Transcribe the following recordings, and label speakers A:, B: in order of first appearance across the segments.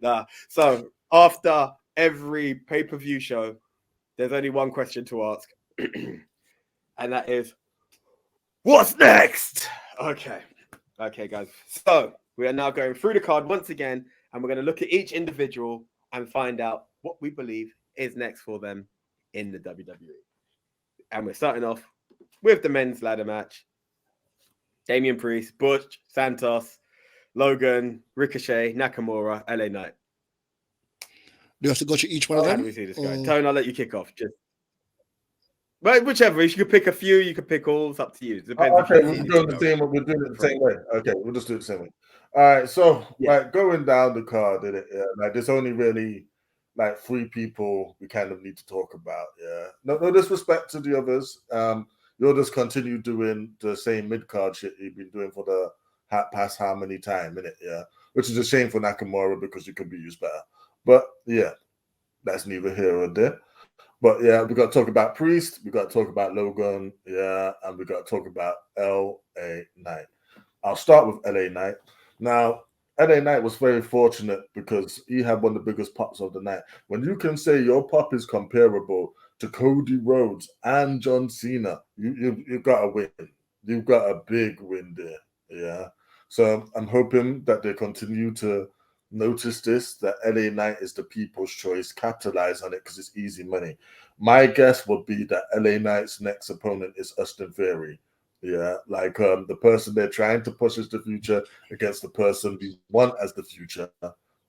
A: Nah. So after every pay-per-view show, there's only one question to ask, and that is, what's next? Okay, guys. So we are now going through the card once again, and we're going to look at each individual and find out what we believe is next for them in the WWE. And we're starting off with the men's ladder match. Damian Priest, Butch, Santos, Logan, Ricochet, Nakamura, LA Knight.
B: Do you have to go to each one of them?
A: How do we see this guy? Tone, I'll let you kick off. Just whichever. You could pick a few. You could pick all. It's up to you. It depends.
C: Okay, we're doing the same. We're doing it the same way. Okay, we'll just do it the same way. All right. So, like going down the card, like there's only really like 3 people we kind of need to talk about. Yeah. No disrespect to the others. You'll just continue doing the same mid card shit you've been doing for the past how many time, innit? Yeah. Which is a shame for Nakamura because he could be used better. But yeah, that's neither here or there. But yeah, we got to talk about Priest, we got to talk about Logan, yeah, and we got to talk about LA Knight. I'll start with LA Knight. Now, LA Knight was very fortunate because he had one of the biggest pops of the night. When you can say your pop is comparable to Cody Rhodes and John Cena, you've got a win. You've got a big win there, yeah. So I'm hoping that they continue to notice this, that LA Knight is the people's choice, capitalize on it because it's easy money. My guess would be that LA Knight's next opponent is Austin Theory. Yeah, like the person they're trying to push as the future against the person we want as the future.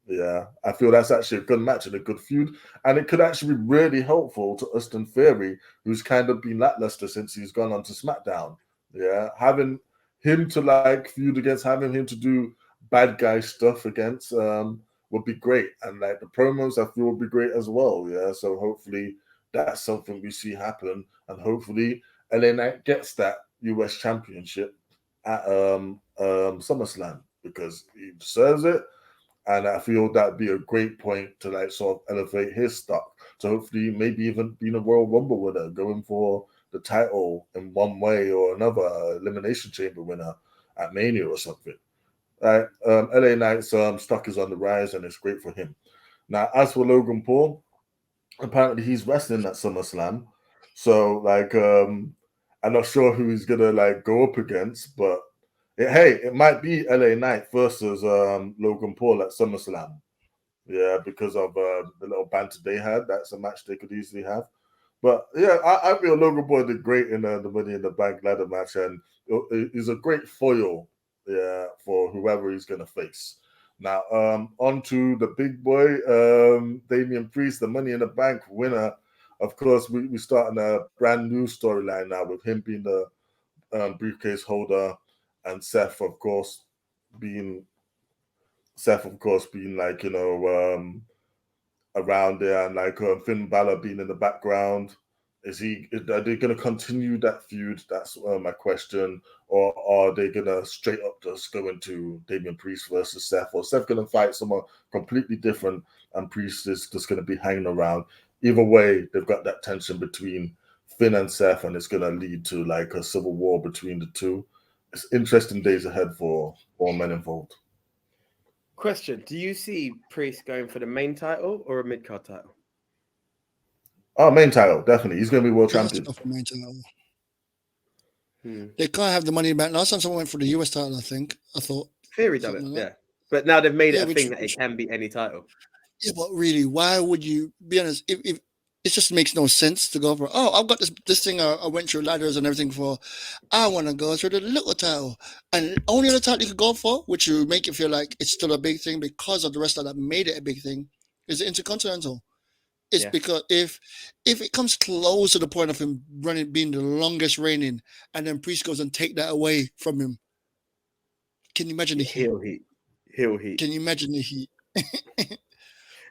C: Yeah, I feel that's actually a good match and a good feud. And it could actually be really helpful to Austin Theory, who's kind of been lackluster since he's gone on to SmackDown. Yeah, having him to like feud against, having him to do bad guy stuff against would be great. And like the promos I feel would be great as well. Yeah. So hopefully that's something we see happen. And hopefully LA Knight gets that US championship at SummerSlam because he deserves it. And I feel that'd be a great point to like sort of elevate his stock. So hopefully maybe even being a Royal Rumble winner, going for the title in one way or another, Elimination Chamber winner at Mania or something. LA Knight's stock is on the rise and it's great for him. Now, as for Logan Paul, apparently he's wrestling at SummerSlam. So, like, I'm not sure who he's gonna like go up against, but it might be LA Knight versus Logan Paul at SummerSlam. Yeah, because of the little banter they had. That's a match they could easily have. But yeah, I feel Logan Paul did great in the Money in the Bank ladder match, and he's a great foil, yeah, for whoever he's gonna face. Now, on to the big boy, Damian Priest, the Money in the Bank winner. Of course, we starting a brand new storyline now with him being the briefcase holder, and Seth, of course, being like, you know, around there, and like Finn Balor being in the background. Are they going to continue that feud? That's my question. Or are they going to straight up just go into Damian Priest versus Seth? Or Seth going to fight someone completely different and Priest is just going to be hanging around? Either way, they've got that tension between Finn and Seth, and it's going to lead to like a civil war between the two. It's interesting days ahead for all men involved.
A: Question: do you see Priest going for the main title or a mid-card title?
C: Oh, main title, definitely. He's going to be world champion.
B: Main title. They can't have the Money back. Last time someone went for the US title, I thought.
A: Theory done it, yeah. But now they've made it a thing that it can be any title.
B: Yeah, but really, why would you be honest? If it just makes no sense to go for, I've got this thing I went through ladders and everything for. I want to go through the little title. And only other title you could go for, which will make you feel like it's still a big thing because of the rest of that made it a big thing, is the Intercontinental. It's because if it comes close to the point of him being the longest reigning, and then Priest goes and take that away from him, can you imagine the heat?
A: Heel heat.
B: Can you imagine the heat?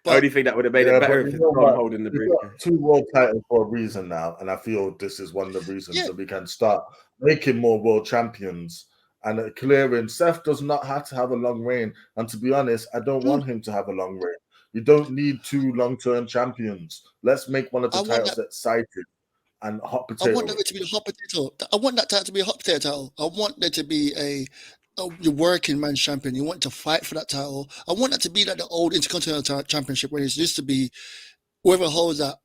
A: I only think that would have made it better if it's Tom holding the briefcase.
C: 2 world titles for a reason now, and I feel this is one of the reasons that we can start making more world champions and clearing. Seth does not have to have a long reign, and to be honest, I don't want him to have a long reign. You don't need 2 long-term champions. Let's make one of the titles exciting and hot potato.
B: I want that to be a hot potato. I want that title to be a hot potato title. I want there to be a the working man's champion. You want to fight for that title. I want that to be like the old Intercontinental Championship when it used to be whoever holds that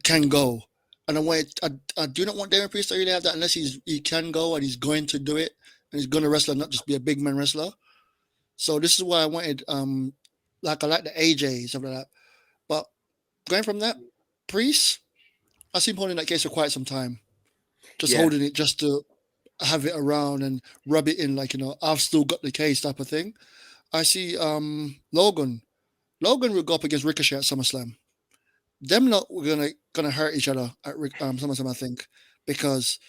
B: can go. And I do not want Damien Priest to really have that unless he can go and he's going to do it and he's going to wrestle, not just be a big man wrestler. So this is why I wanted like I like the AJ stuff like that. But going from that, Priest, I see him holding that case for quite some time, just holding it just to have it around and rub it in, like, you know, I've still got the case type of thing. I see Logan will go up against Ricochet at SummerSlam. Them lot were gonna hurt each other at SummerSlam, I think, because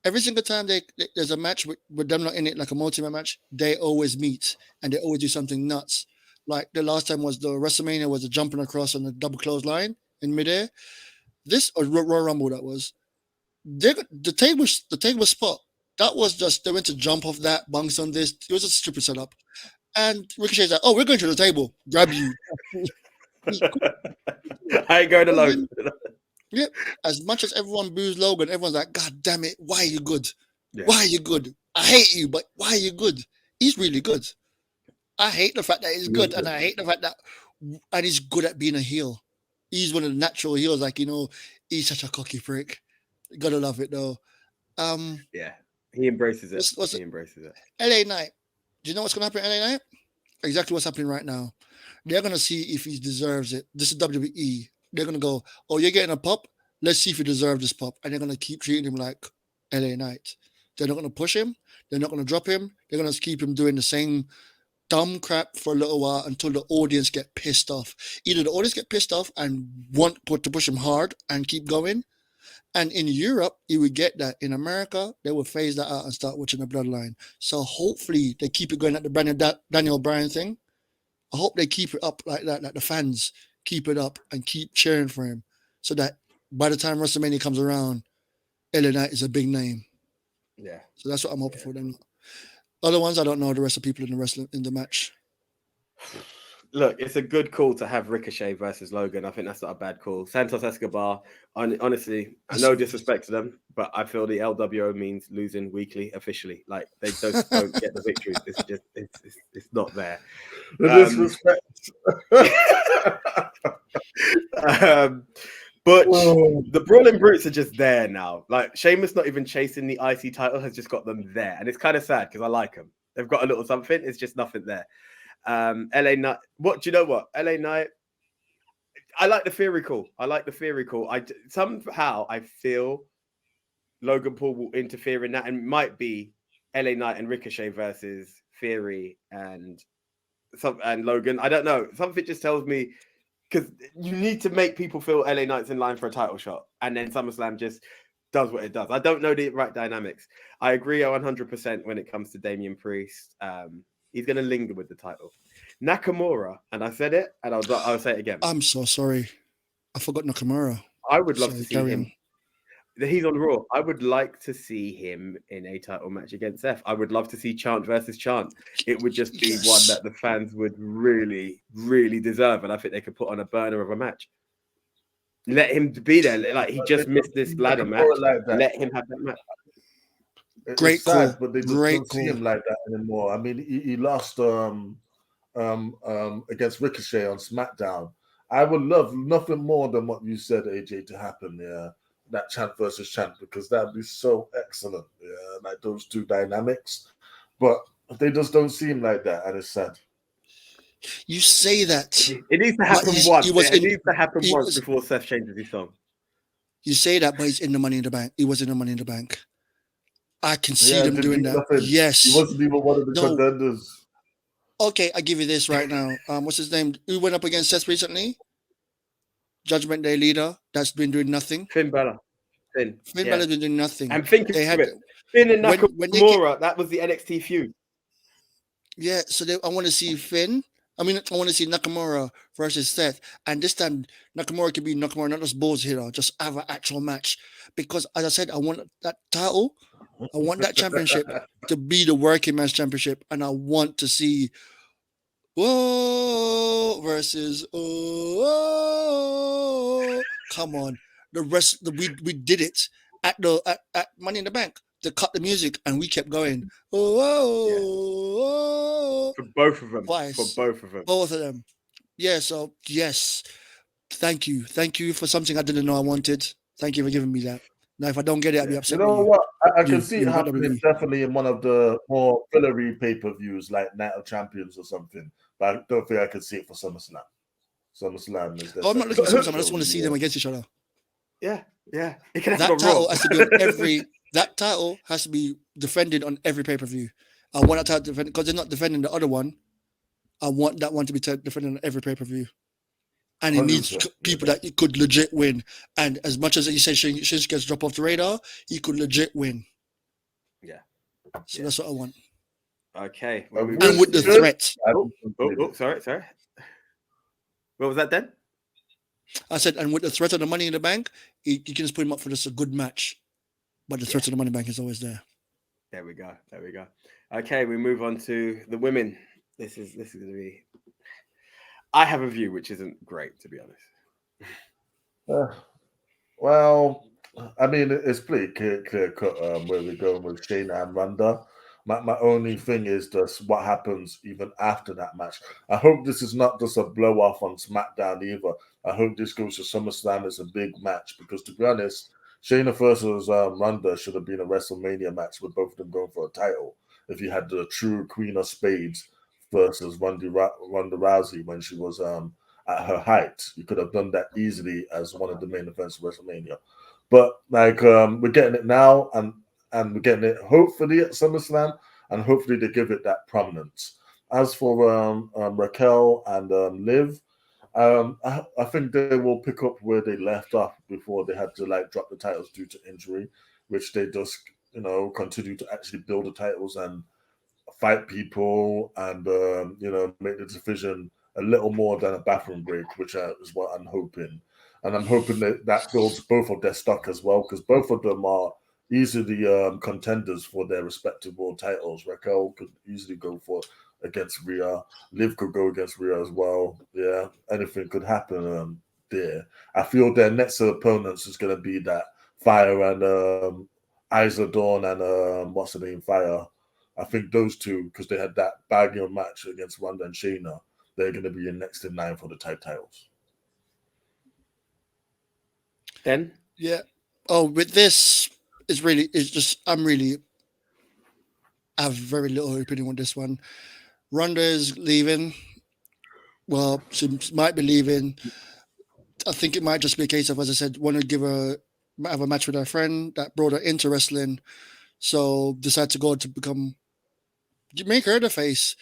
B: every single time there's a match with them not in it, like a multi-man match, they always meet and they always do something nuts. Like the last time was the WrestleMania was a jumping across on a double clothesline in midair. This or Royal Rumble that was the table spot. That was just they went to jump off that, bunks on this. It was a stupid setup. And Ricochet's like, "Oh, we're going to the table, grab you."
A: I ain't going alone.
B: Yeah. As much as everyone boos Logan, everyone's like, "God damn it, why are you good? Yeah. Why are you good? I hate you, but why are you good? He's really good. I hate the fact that he's good, and I hate the fact that and he's good at being a heel. He's one of the natural heels, like, you know, he's such a cocky prick. You gotta love it though.
A: Yeah, he embraces it. He embraces it.
B: LA Knight. Do you know what's gonna happen in LA Knight? Exactly what's happening right now. They're gonna see if he deserves it. This is WWE. They're gonna go, "Oh, you're getting a pop. Let's see if you deserve this pop." And they're gonna keep treating him like LA Knight. They're not gonna push him. They're not gonna drop him. They're gonna keep him doing the same dumb crap for a little while until the audience get pissed off. Either the audience get pissed off and want to push him hard and keep going. And in Europe, you would get that. In America, they would phase that out and start watching the Bloodline. So hopefully they keep it going at the Daniel Bryan thing. I hope they keep it up like that, like the fans keep it up and keep cheering for him, so that by the time WrestleMania comes around, LA Knight is a big name.
A: Yeah.
B: So that's what I'm hoping for them. Other ones, I don't know the rest of people in the match.
A: Look, it's a good call to have Ricochet versus Logan. I think that's not a bad call. Santos Escobar, honestly, no disrespect to them, but I feel the LWO means losing weekly officially. Like, they just don't get the victories. It's just, it's not there.
C: The disrespect.
A: But the Brawling Brutes are just there now. Like, Sheamus not even chasing the IC title has just got them there. And it's kind of sad because I like them. They've got a little something. It's just nothing there. LA Knight. What do you know? What LA Knight? I like the Theory call. Somehow I feel Logan Paul will interfere in that, and it might be LA Knight and Ricochet versus Theory and Logan. I don't know. Something just tells me, because you need to make people feel LA Knight's in line for a title shot, and then SummerSlam just does what it does. I don't know the right dynamics. I agree 100% when it comes to Damian Priest. He's going to linger with the title. Nakamura, and I said it, and I'll say it again.
B: I'm so sorry. I forgot Nakamura.
A: I would love to see him. He's on Raw. I would like to see him in a title match against Seth. I would love to see Chant versus Chant. It would just be one that the fans would really, really deserve, and I think they could put on a burner of a match. Let him be there. Like, he just missed this ladder match. Let him have that match.
C: Great call, but they just don't see him like that anymore. I mean, he lost against Ricochet on SmackDown. I would love nothing more than what you said, AJ, to happen. Yeah, that Chant versus Chant, because that'd be so excellent. Yeah, like those two dynamics, but they just don't seem like that, and it's sad.
B: You say that
A: it needs to happen once. It needs to happen once before Seth changes his song.
B: You say that, but he's in the Money in the Bank. He was in the Money in the Bank. I can see them doing that. Yes.
C: He wasn't even one of the contenders.
B: Okay, I give you this right now. What's his name? Who went up against Seth recently? Judgment Day leader. That's been doing nothing.
A: Finn Balor.
B: Finn Balor's been doing nothing.
A: I'm thinking Finn and Nakamura. That was the NXT feud.
B: Yeah, so I want to see Finn. I want to see Nakamura versus Seth. And this time, Nakamura can be Nakamura, not just balls hitter, just have an actual match. Because, as I said, I want that title. I want that championship to be the working man's championship. And I want to see whoa versus oh. Come on. The rest, we did it at Money in the Bank. they cut the music and we kept going. Oh,
A: For both of them.
B: twice.
A: For both of them.
B: Both of them. Yeah. So yes, thank you for something I didn't know I wanted. Thank you for giving me that. Now, if I don't get it, I'll be upset.
C: You know
B: with
C: what? I can
B: You-
C: see
B: you
C: it
B: got
C: happening
B: WWE.
C: definitely in one of the more fillery pay-per-views like Night of Champions or something. But I don't think I could see it for SummerSlam. SummerSlam is
B: Oh, I'm not looking for SummerSlam. I just want to see them against each other.
A: Yeah. It can
B: That
A: happen on
B: title
A: Raw.
B: has to be on every. That title has to be defended on every pay-per-view. I want that title defended because they're not defending the other one. I want that one to be defended on every pay-per-view. And it needs
C: 100%.
B: people that he could legit win. And as much as you say Shinsuke gets drop off the radar, he could legit win.
A: Yeah.
B: So that's what I want.
A: Okay.
C: And
B: And with the threat.
A: Sorry. What was that then?
B: I said, and with the threat of the Money in the Bank, you can just put him up for just a good match. But the threat of the Money Bank is always there.
A: There we go. Okay, we move on to the women. This is going to be. I have a view which isn't great, to be honest.
C: Well, I mean, it's pretty clear cut where we're going with Shayna and Ronda. My only thing is just what happens even after that match. I hope this is not just a blow off on SmackDown either. I hope this goes to SummerSlam as a big match because, to be honest, Shayna versus Ronda should have been a WrestleMania match with both of them going for a title. If you had the true Queen of Spades versus Ronda Rousey when she was at her height, you could have done that easily as one of the main events of WrestleMania. But like we're getting it now, and we're getting it hopefully at SummerSlam, and hopefully they give it that prominence. As for Raquel and Liv, I think they will pick up where they left off before they had to like drop the titles due to injury, which they just continue to actually build the titles and fight people and make the division a little more than a bathroom break, which is what I'm hoping. And I'm hoping that builds both of their stock as well, because both of them are easily contenders for their respective world titles. Raquel could easily go for against Rhea. Liv could go against Rhea as well. Yeah, anything could happen there. I feel their next opponents is going to be that Fire and Isla Dawn and what's her name, Fire. I think those two, because they had that bagging match against Ronda and Shayna, they're going to be in next in line for the tag titles.
A: Then?
B: Yeah. Oh, with this, I have very little opinion on this one. Ronda is leaving. Well, she might be leaving. I think it might just be a case of, as I said, want to have a match with her friend that brought her into wrestling. So decide to go to make her the face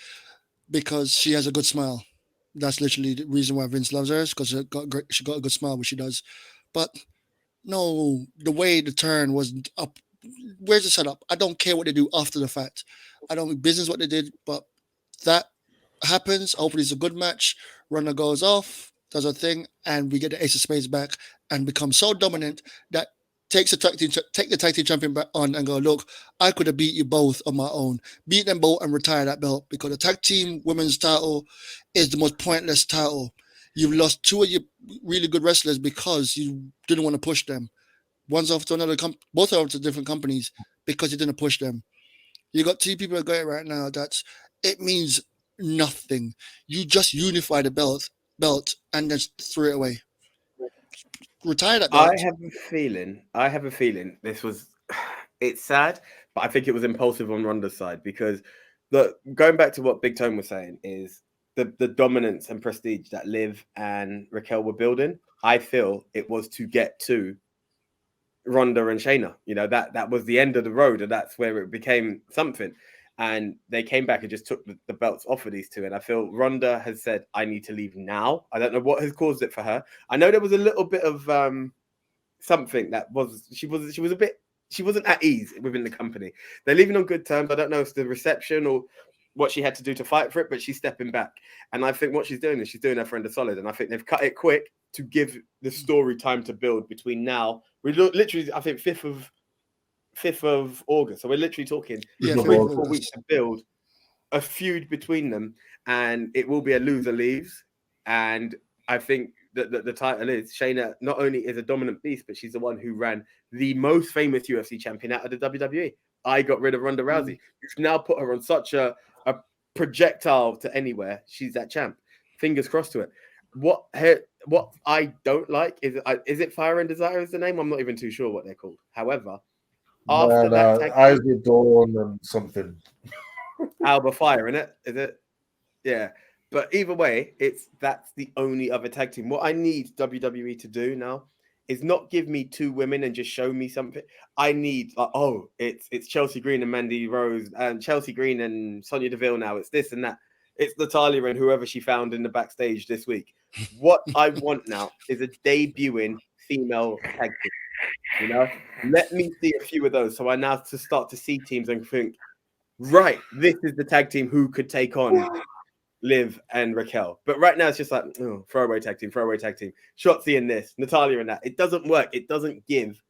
B: because she has a good smile. That's literally the reason why Vince loves her, because she got a good smile, which she does. But no, the way the turn was up. Where's the setup? I don't care what they do after the fact. I don't business what they did, but that happens. Hopefully, it's a good match. Runner goes off, does a thing, and we get the Ace of Spades back and become so dominant that take the tag team champion back on and go, look, I could have beat you both on my own. Beat them both and retire that belt, because the tag team women's title is the most pointless title. You've lost two of your really good wrestlers because you didn't want to push them. One's off to another both are off to different companies because you didn't push them. You got two people going right now it means nothing. You just unify the belt and then throw it away. Retire that belt.
A: I have a feeling this was. It's sad, but I think it was impulsive on Ronda's side, because going back to what Big Tone was saying is the dominance and prestige that Liv and Raquel were building. I feel it was to get to Ronda and Shayna. That was the end of the road, and that's where it became something. And they came back and just took the belts off of these two. And I feel Ronda has said, I need to leave now. I don't know what has caused it for her. I know there was a little bit of something that she wasn't at ease within the company. They're leaving on good terms. I don't know if it's the reception or what she had to do to fight for it, but she's stepping back. And I think what she's doing is she's doing her friend a solid. And I think they've cut it quick to give the story time to build between now. We literally, I think 5th of August. So we're literally talking 3-4 weeks to build a feud between them, and it will be a loser leaves. And I think that the title is Shayna not only is a dominant beast, but she's the one who ran the most famous UFC champion out of the WWE. I got rid of Ronda Rousey. You've now put her on such a projectile to anywhere. She's that champ. Fingers crossed to it. What I don't like is it Fire and Desire is the name? I'm not even too sure what they're called. However, after that tag
C: Eyes of Dawn and something.
A: Alba Fire, in it? Is it? Yeah. But either way, that's the only other tag team. What I need WWE to do now is not give me two women and just show me something. I need it's Chelsea Green and Mandy Rose and Chelsea Green and Sonya Deville now. It's this and that. It's Natalia and whoever she found in the backstage this week. What I want now is a debuting female tag team. You know, let me see a few of those. So I now to start to see teams and think, right, this is the tag team who could take on Liv and Raquel. But right now it's just like throwaway tag team. Shotzi in this, Natalia in that. It doesn't work. It doesn't give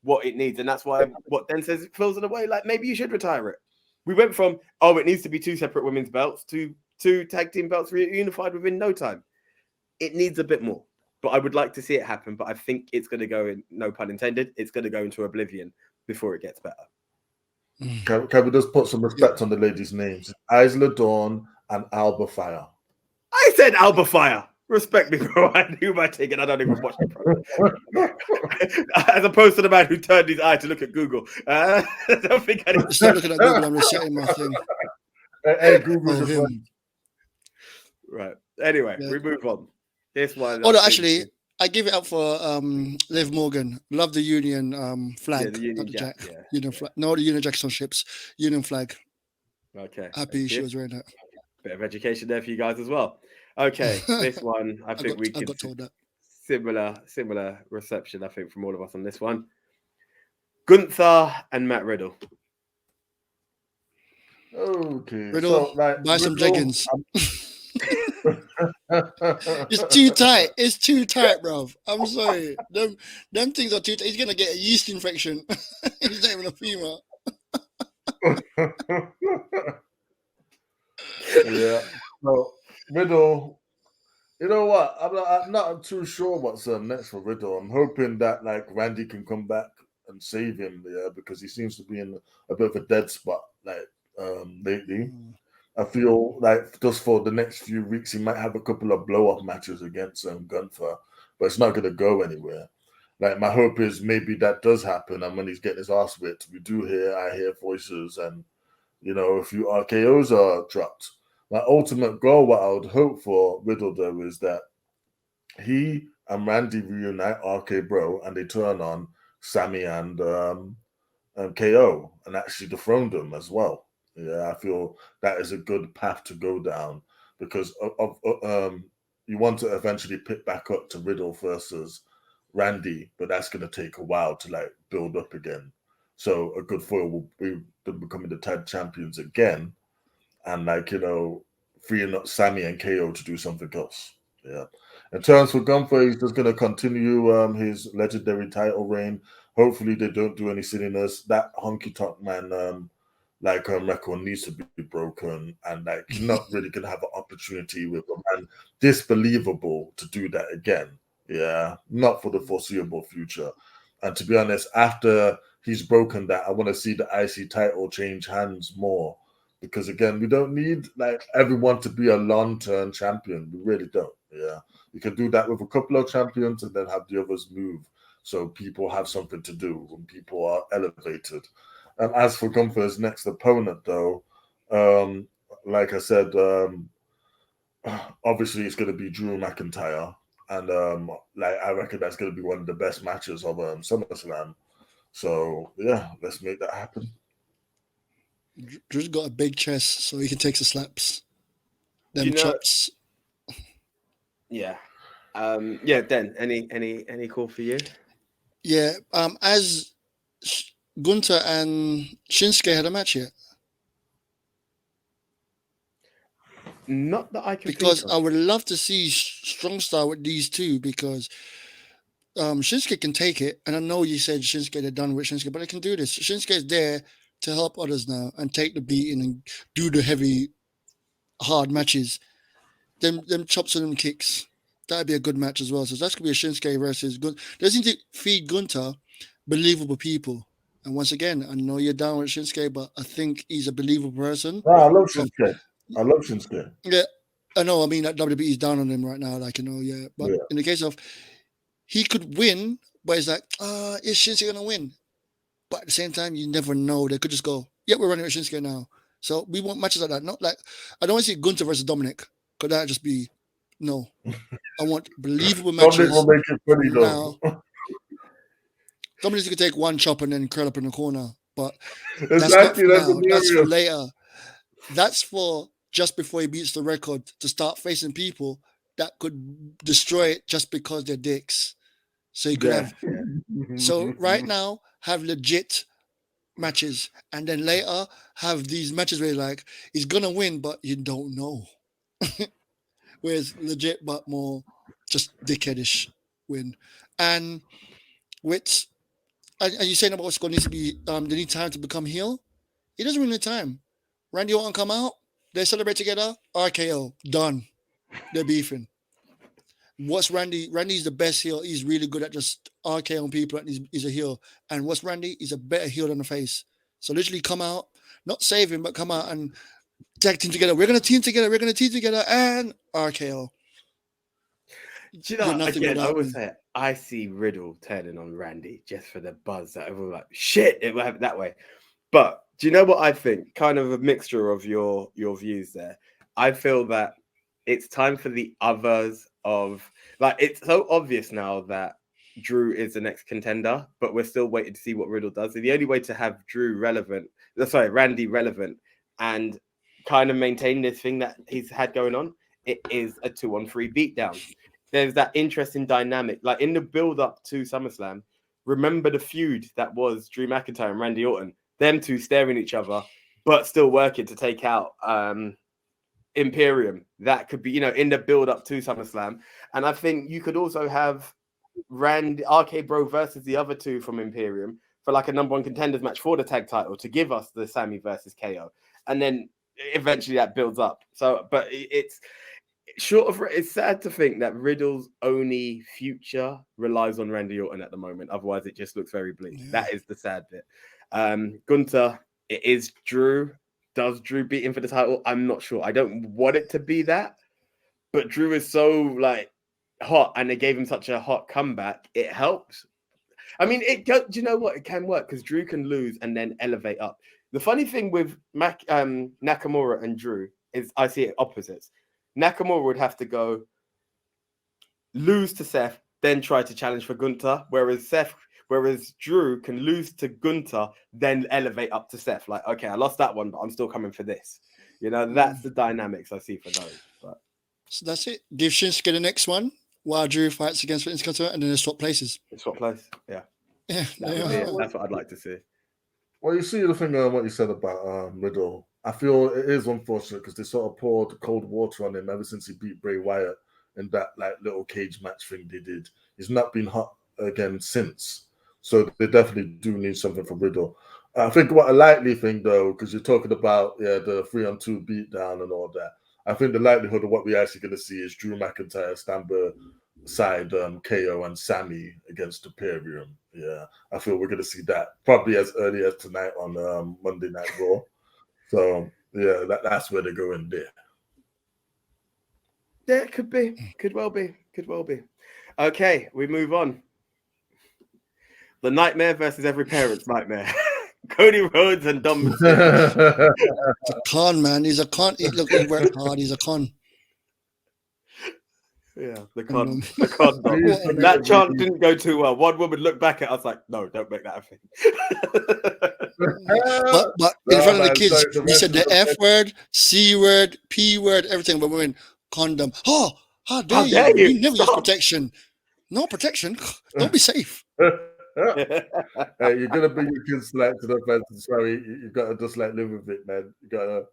A: what it needs. And that's why what Den says it fills in a way like maybe you should retire it. We went from it needs to be two separate women's belts to two tag team belts reunified within no time. It needs a bit more. But I would like to see it happen. But I think it's going to go in, no pun intended, it's going to go into oblivion before it gets better.
C: Can we just put some respect on the ladies' names? Isla Dawn and Alba Fire.
A: I said Alba Fire. Respect me, bro. I knew my ticket. I don't even watch the program. As opposed to the man who turned his eye to look at Google. I don't think I need
B: to looking at Google. I'm resetting my thing.
C: Hey, Google's your friend.
A: Right. Anyway, we move on. This one.
B: Oh, no, actually, I give it up for Liv Morgan. Love the Union flag.
A: Yeah, the Union Jack.
B: Union flag. No, the Union Jacks on ships. Union flag.
A: Okay.
B: Happy she was wearing that.
A: Bit of education there for you guys as well. Okay, this one, I think we got told that. Similar reception, I think, from all of us on this one. Gunther and Matt Riddle.
C: Okay.
B: Riddle, so, buy some leggings. It's too tight. It's too tight, bro. I'm sorry. Them things are too tight. He's gonna get a yeast infection. He's not even a female.
C: Yeah. So Riddle, you know what? I'm not too sure what's next for Riddle. I'm hoping that like Randy can come back and save him, because he seems to be in a bit of a dead spot lately. I feel like just for the next few weeks he might have a couple of blow-up matches against Gunther, but it's not gonna go anywhere. Like my hope is maybe that does happen, and when he's getting his ass whipped, I hear voices, and a few RKOs are dropped. My ultimate goal, what I would hope for Riddle though, is that he and Randy reunite RK Bro and they turn on Sammy and KO and actually dethrone them as well. Yeah, I feel that is a good path to go down, because you want to eventually pick back up to Riddle versus Randy, but that's going to take a while to like build up again. So a good foil will be becoming the tag champions again, and freeing up Sammy and KO to do something else. Yeah. In terms for Gunther, he's just going to continue his legendary title reign. Hopefully, they don't do any silliness. That honky tonk man record needs to be broken, and you're not really going to have an opportunity with a man disbelievable to do that again. Yeah, not for the foreseeable future. And to be honest, after he's broken that, I want to see the IC title change hands more, because again, we don't need everyone to be a long-term champion. We really don't. Yeah, you can do that with a couple of champions and then have the others move, so people have something to do when people are elevated. And as for Gunther's next opponent, though, like I said, obviously it's going to be Drew McIntyre, and I reckon that's going to be one of the best matches of SummerSlam. So yeah, let's make that happen.
B: Drew's got a big chest, so he can take the slaps. Them chops.
A: Yeah. Den, any call for you?
B: Yeah. As Gunther and Shinsuke had a match yet?
A: Not that I can.
B: Because I would love to see Strong Style with these two, because Shinsuke can take it, and I know you said Shinsuke, they're done with Shinsuke, but they can do this. Shinsuke is there to help others now and take the beating and do the heavy, hard matches. Them chops and them kicks. That'd be a good match as well. So that's gonna be a Shinsuke versus Gunther. They seem to feed Gunther believable people. And once again, I know you're down with Shinsuke, but I think he's a believable person.
C: No, I love Shinsuke. I love Shinsuke.
B: Yeah, I know. I mean, that WWE is down on him right now. Like, yeah. But in the case of, he could win, but it's like, is Shinsuke gonna win? But at the same time, you never know. They could just go, yeah, we're running with Shinsuke now. So we want matches like that. Not like, I don't want to see Gunther versus Dominic. Could that just be, no. I want believable matches.
C: Dominic will make it funny
B: now.
C: though.
B: Dominic could take one chop and then curl up in the corner. But
C: exactly,
B: that's not for now. That's for later. That's for just before he beats the record to start facing people that could destroy it just because they're dicks. So you could have. So right now, have legit matches, and then later have these matches where like he's gonna win, but you don't know. Whereas legit, but more just dickheadish win. And which, are you saying about what's going to be? They need time to become heel. He doesn't really need time. Randy Orton come out, they celebrate together. RKO done. They're beefing. What's Randy? Randy's the best heel. He's really good at just RKOing people. And he's a heel. And what's Randy? He's a better heel than the face. So literally come out, not save him, but come out and tag team together. We're gonna team together. We're gonna team together, and RKO.
A: Do you know? Again, I would say I see Riddle turning on Randy just for the buzz that everyone's like, shit, it will happen that way. But do you know what I think? Kind of a mixture of your views there. I feel that it's time for the others of, like, it's so obvious now that Drew is the next contender, but we're still waiting to see what Riddle does. So the only way to have Randy relevant and kind of maintain this thing that he's had going on, it is a 2-on-3 beatdown. There's that interesting dynamic, like in the build-up to SummerSlam. Remember the feud that was Drew McIntyre and Randy Orton, them two staring at each other, but still working to take out Imperium. That could be, in the build-up to SummerSlam. And I think you could also have Randy RK Bro versus the other two from Imperium for like a number one contenders match for the tag title to give us the Sammy versus KO, and then eventually that builds up. So, but it's sad to think that Riddle's only future relies on Randy Orton at the moment. Otherwise, it just looks very bleak. Yeah. That is the sad bit. Gunther, it is Drew. Does Drew beat him for the title? I'm not sure. I don't want it to be that, but Drew is so like hot, and they gave him such a hot comeback. It helps. I mean, do you know what? It can work because Drew can lose and then elevate up. The funny thing with Nakamura and Drew is I see it opposites. Nakamura would have to go lose to Seth, then try to challenge for Gunther, whereas Drew can lose to Gunther, then elevate up to Seth. Like, okay, I lost that one, but I'm still coming for this. That's the dynamics I see for those. But
B: so that's it. Give Shinsuke the next one while Drew fights against Vince, and then they swap places.
A: Swap place, yeah. That's what I'd like to see.
C: Well, you see the thing what you said about Riddle. I feel it is unfortunate because they sort of poured cold water on him ever since he beat Bray Wyatt in that like little cage match thing they did. He's not been hot again since. So they definitely do need something from Riddle. I think what a likely thing though, because you're talking about the 3-on-2 beatdown and all that. I think the likelihood of what we're actually going to see is Drew McIntyre stand beside KO and Sammy against Imperium. Yeah, I feel we're going to see that probably as early as tonight on Monday Night Raw. So yeah, that's where they're going there.
A: Yeah, it could be. Could well be. Okay, we move on. The Nightmare versus every parent's nightmare. Cody Rhodes and Dom.
B: He's a con, man. He's a con. Look, he worked hard. He's a con.
A: Yeah, the con. That chant didn't go too well. One woman looked back at us like, no, don't make that a thing.
B: but in front of the kids, he said the F word, C word, P word, everything. But women, condom. Oh, how dare you? You never use protection. No protection. Don't be safe.
C: Hey, you're gonna bring your kids like to the fence. Sorry, you gotta just like live with it, man. You gotta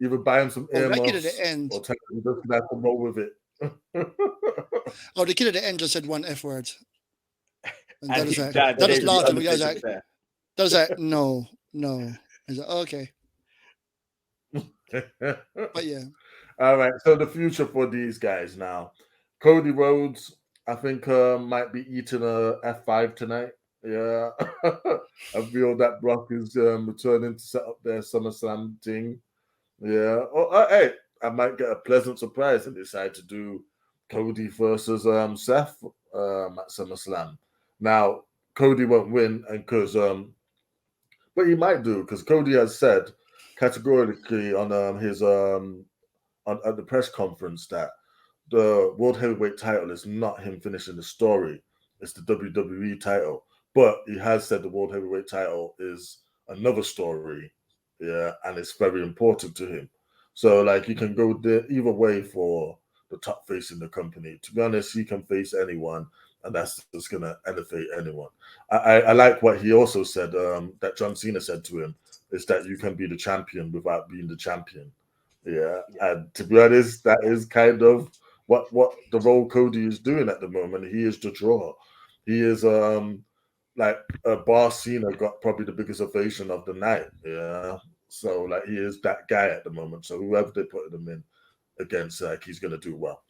C: either buy them some earmuffs or tell them just have to roll with it.
B: The kid at the end just said one F word. And that is laughed at me. That is like, no. He's like, okay. But yeah.
C: All right. So the future for these guys now. Cody Rhodes, I think, might be eating a F5 tonight. Yeah, I feel that Brock is returning to set up their SummerSlam thing. Yeah. Oh, hey, I might get a pleasant surprise and decide to do Cody versus Seth at SummerSlam. Now, Cody won't win, and but he might do because Cody has said categorically on his on at the press conference that the World Heavyweight title is not him finishing the story; it's the WWE title. But he has said the World Heavyweight title is another story, yeah, and it's very important to him. So, like, you can go either way for the top face in the company. To be honest, he can face anyone, and that's just gonna elevate anyone. I like what he also said. That John Cena said to him is that you can be the champion without being the champion. Yeah, and to be honest, that is kind of what the role Cody is doing at the moment. He is the draw. He is like Bar Cena got probably the biggest ovation of the night. Yeah, so like he is that guy at the moment. So whoever they put him in against, like he's gonna do well.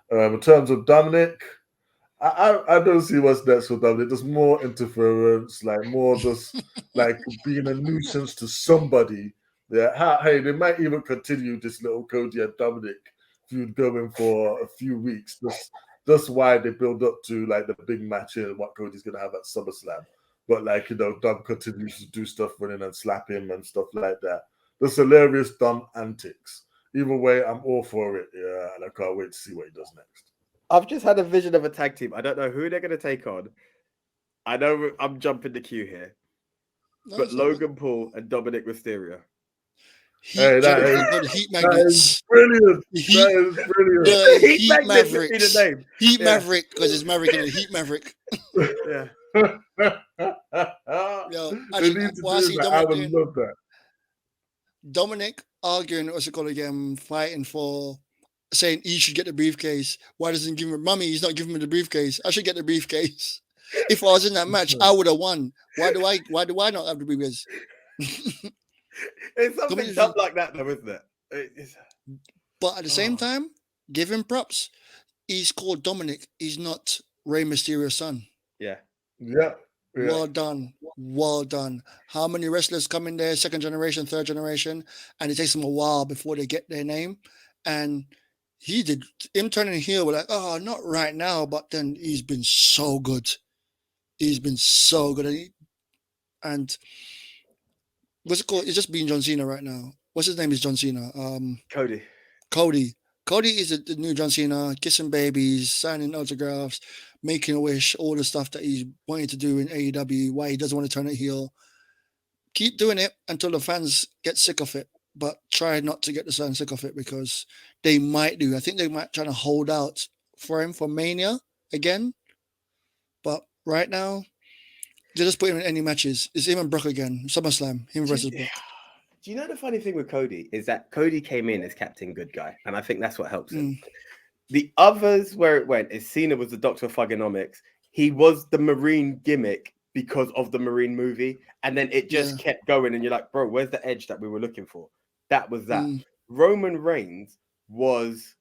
C: In terms of Dominic, I don't see what's next for Dominic. There's more interference, like more just like being a nuisance to somebody. Yeah, hey, they might even continue this little Cody and Dominic feud going for a few weeks. That's why they build up to like the big match and what Cody's gonna have at SummerSlam. But like Dom continues to do stuff running and slap him and stuff like that. There's hilarious Dom antics. Either way, I'm all for it. Yeah, and I can't wait to see what he does next.
A: I've just had a vision of a tag team. I don't know who they're going to take on. I know I'm jumping the queue here, but Logan Paul and Dominic Mysterio.
C: Hey, that is brilliant. That is brilliant.
B: The Heat Maverick. Heat Maverick, because it's Maverick and the Heat Maverick.
A: Yeah.
B: Yo, actually,
C: I would love that.
B: Dominic arguing, what's it called again, fighting for saying he should get the briefcase. Why doesn't he give him Mummy? He's not giving me the briefcase. I should get the briefcase. If I was in that match, I would have won. Why do I not have the briefcase?
A: It's something dumb like that, though, isn't it?
B: But at the same time, give him props. He's called Dominic. He's not Rey Mysterio's son.
A: Yeah.
B: Well done. Well done. How many wrestlers come in there, second generation, third generation, and it takes them a while before they get their name? And he did him turning heel. We're like, oh, not right now, but then he's been so good. He's been so good. And what's it called? It's just being John Cena right now. What's his name? Is John Cena?
A: Cody.
B: Cody is the new John Cena, kissing babies, signing autographs, making a wish, all the stuff that he's wanting to do in AEW, why he doesn't want to turn it heel. Keep doing it until the fans get sick of it, but try not to get the fans sick of it because they might do. I think they might try to hold out for him for Mania again. But right now, they just put him in any matches. It's him and Brock again. SummerSlam, him versus Brock.
A: Do you know the funny thing with Cody is that Cody came in as Captain Good Guy, and I think that's what helps him. The others where it went is Cena was the Doctor of Thugonomics. He was the Marine gimmick because of the Marine movie, and then it just kept going, and you're like, bro, where's the edge that we were looking for? That was that. Roman Reigns was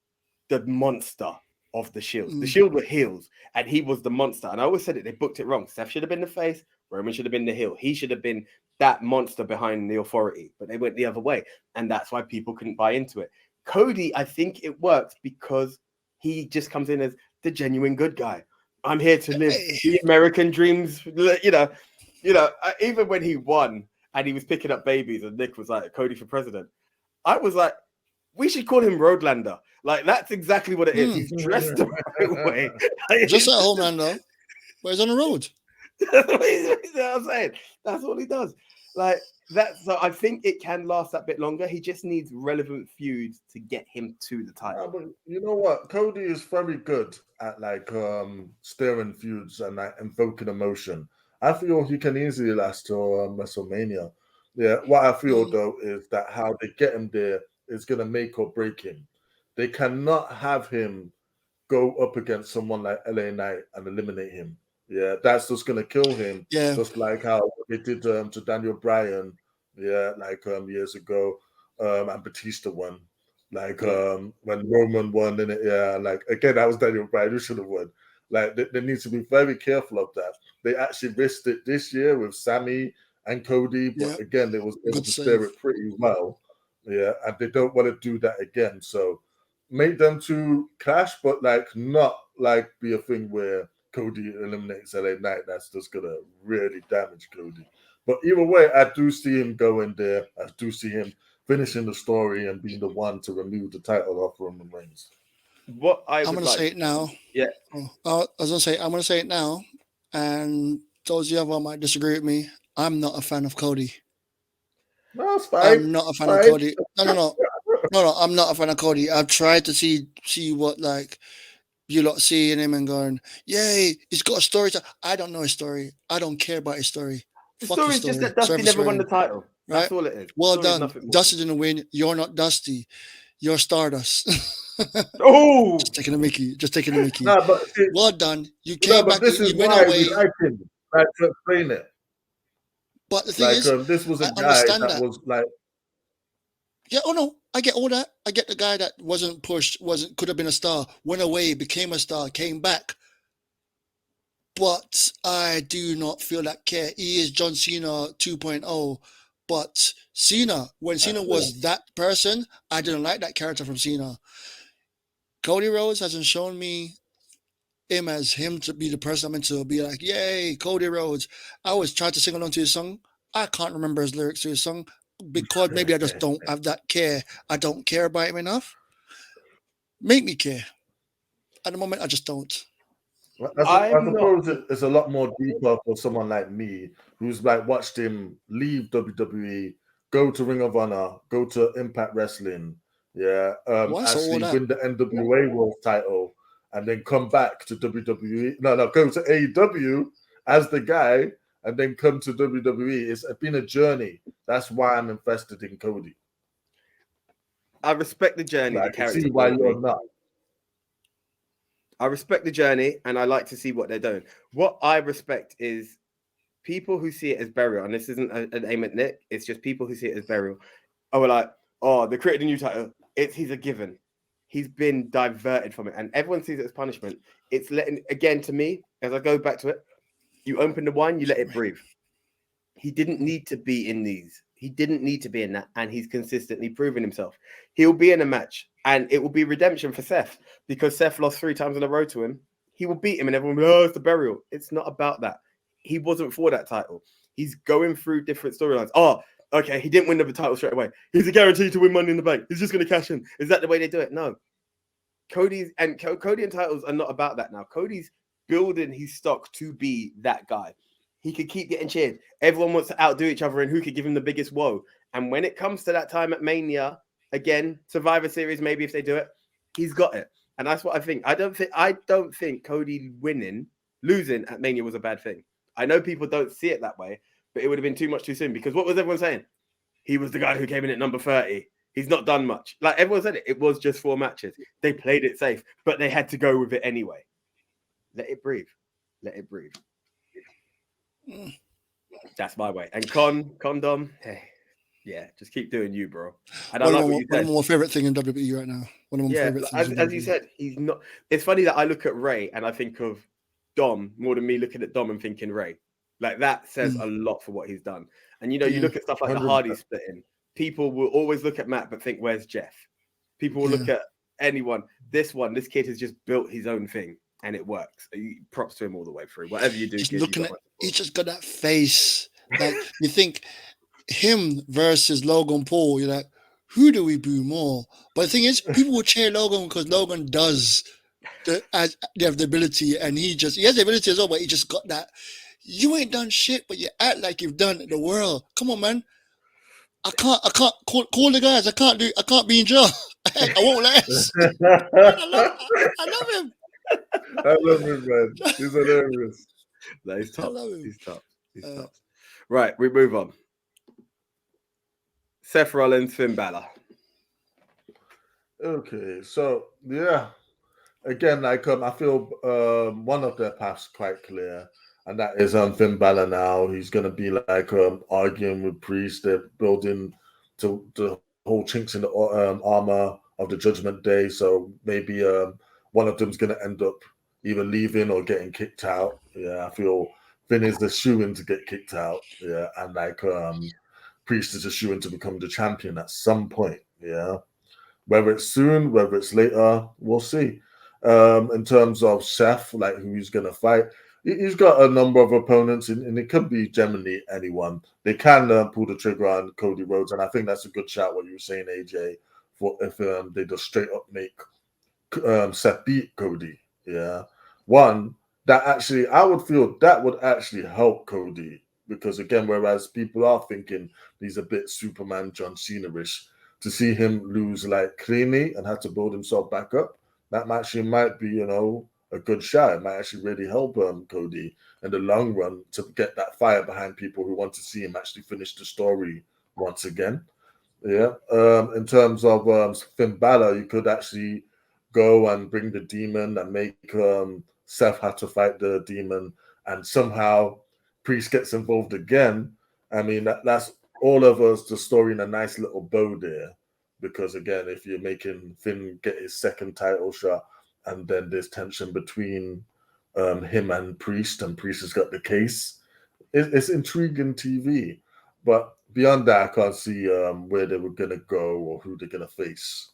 A: the monster of the Shield. The Shield were heels, and he was the monster. And I always said it, they booked it wrong. Seth should have been the face, Roman should have been the heel. He should have been that monster behind the authority, but they went the other way, and that's why people couldn't buy into it. Cody, I think it works because he just comes in as the genuine good guy. I'm here to live the American dreams. Even when he won and he was picking up babies, and Nick was like, "Cody for president," I was like, "We should call him Roadlander." Like that's exactly what it is. He's dressed the right way.
B: Just at Homelander, but he's on the road.
A: That's what I'm saying. That's all he does. Like that. So I think it can last that bit longer. He just needs relevant feuds to get him to the title.
C: But you know what? Cody is very good at like steering feuds and like invoking emotion. I feel he can easily last till WrestleMania. Yeah. What I feel though is that how they get him there is gonna make or break him. They cannot have him go up against someone like LA Knight and eliminate him. Yeah, that's just gonna kill him.
B: Yeah,
C: just like how they did to Daniel Bryan. Yeah, like years ago, and Batista won. Like when Roman won, and like again, that was Daniel Bryan who should have won. Like they need to be very careful of that. they actually risked it this year with Sammy and Cody, but again, they was able to steer it pretty well. Yeah, and they don't want to do that again. So make them two clash, but like not like be a thing where Cody eliminates LA Knight. That's just gonna really damage Cody. But either way, I do see him going there. I do see him finishing the story and being the one to remove the title off Roman Reigns.
A: What I'm
B: going to say it now.
A: Yeah.
B: I was going to say, I'm going to say it now. And those of you who might disagree with me, I'm not a fan of Cody.
C: No, it's fine.
B: I'm not a fan of Cody. No, I'm not a fan of Cody. I've tried to see what like you lot seeing him and going, yay, he's got a story. I don't know his story. I don't care about his story.
A: The story is just that Dusty never won the title. Right? That's all it is.
B: Well done. Dusty didn't win. You're not Dusty. You're Stardust.
A: Oh,
B: just taking a Mickey.
C: No, but
B: well done. You came back.
C: This is
B: went
C: why
B: away.
C: we like him, like to explain it.
B: But the thing is,
C: this was a guy that was like,
B: yeah. Oh no, I get all that. I get the guy that wasn't pushed, could have been a star, went away, became a star, came back. But I do not feel that care. He is John Cena 2.0. But Cena, when Cena was that person, I didn't like that character from Cena. Cody Rhodes hasn't shown me him as him to be the person I'm meant to be like, yay, Cody Rhodes. I always tried to sing along to his song. I can't remember his lyrics to his song because maybe I just don't have that care. I don't care about him enough. Make me care. At the moment, I just don't.
C: I suppose it's a lot more deeper for someone like me who's like watched him leave WWE, go to Ring of Honor, go to Impact Wrestling, actually win the NWA World title, and then come back to WWE. Go to AEW as the guy, and then come to WWE. It's been a journey. That's why I'm invested in Cody.
A: I respect the journey.
C: I can see why you're not.
A: I respect the journey, and I like to see what they're doing. What I respect is people who see it as burial, and this isn't an aim at Nick. It's just people who see it as burial. Oh, we're like, they created a new title. He's a given. He's been diverted from it, and everyone sees it as punishment. It's letting, again, to me, as I go back to it, you open the wine, you let it breathe. He didn't need to be in these. He didn't need to be in that, and he's consistently proven himself. He'll be in a match, and it will be redemption for Seth, because Seth lost 3 times in a row to him. He will beat him, and everyone will be, it's the burial. It's not about that. He wasn't for that title. He's going through different storylines. Okay, he didn't win the title straight away. He's a guarantee to win Money in the Bank. He's just going to cash in. Is that the way they do it? No. Cody and titles are not about that now. Cody's building his stock to be that guy. He could keep getting cheered. Everyone wants to outdo each other and who could give him the biggest woe. And when it comes to that time at Mania, again, Survivor Series, maybe if they do it, he's got it. And that's what I think. I don't think Cody losing at Mania was a bad thing. I know people don't see it that way, but it would have been too much too soon, because what was everyone saying? He was the guy who came in at number 30. He's not done much. Like everyone said it was just 4 matches. They played it safe, but they had to go with it anyway. Let it breathe. Let it breathe. That's my way. And Condom, hey, yeah, just keep doing you, bro. And I like what you said.
B: One of my favorite thing in WWE right now. One of my favorite things.
A: As you said, he's not. It's funny that I look at Ray and I think of Dom more than me looking at Dom and thinking Ray. Like that says a lot for what he's done. And you look at stuff like 100%. The Hardy splitting. People will always look at Matt but think, where's Jeff? People will look at anyone. This kid has just built his own thing. And it works. Props to him all the way through. Whatever you do,
B: he's just got that face. Like you think him versus Logan Paul. You're like, who do we boo more? But the thing is, people will cheer Logan because Logan does they have the ability, and he has the ability as well. But he just got that. You ain't done shit, but you act like you've done the world. Come on, man. I can't call the guys. I can't be in jail. I won't last. I love him.
C: I love him, man. He's hilarious.
A: No, he's tough. He's tough. Right, we move on. Seth Rollins, Finn Balor.
C: Okay, so yeah, again, I feel one of their paths quite clear, and that is Finn Balor. Now he's gonna be like arguing with Priest. They're building to the whole chinks in the armor of the Judgment Day. So maybe one of them's gonna end up either leaving or getting kicked out. Yeah, I feel Finn is the shoo-in to get kicked out, yeah, and like Priest is a shoo-in to become the champion at some point, yeah. Whether it's soon, whether it's later, we'll see. In terms of Seth, like who he's gonna fight, he's got a number of opponents, and it could be generally anyone. They can pull the trigger on Cody Rhodes, and I think that's a good shout. What you were saying, AJ, for if they just straight up make Seth beat Cody, yeah. One that actually, I would feel that would actually help Cody because again, whereas people are thinking he's a bit Superman John Cena-ish, to see him lose like cleanly and have to build himself back up, that actually might be, a good shot. It might actually really help Cody in the long run to get that fire behind people who want to see him actually finish the story once again. Yeah. In terms of Finn Balor, you could actually go and bring the demon and make Seth have to fight the demon, and somehow Priest gets involved again. I mean, that's all of us the story in a nice little bow there. Because again, if you're making Finn get his second title shot, and then there's tension between him and Priest has got the case, it's intriguing TV. But beyond that, I can't see where they were gonna go or who they're gonna face.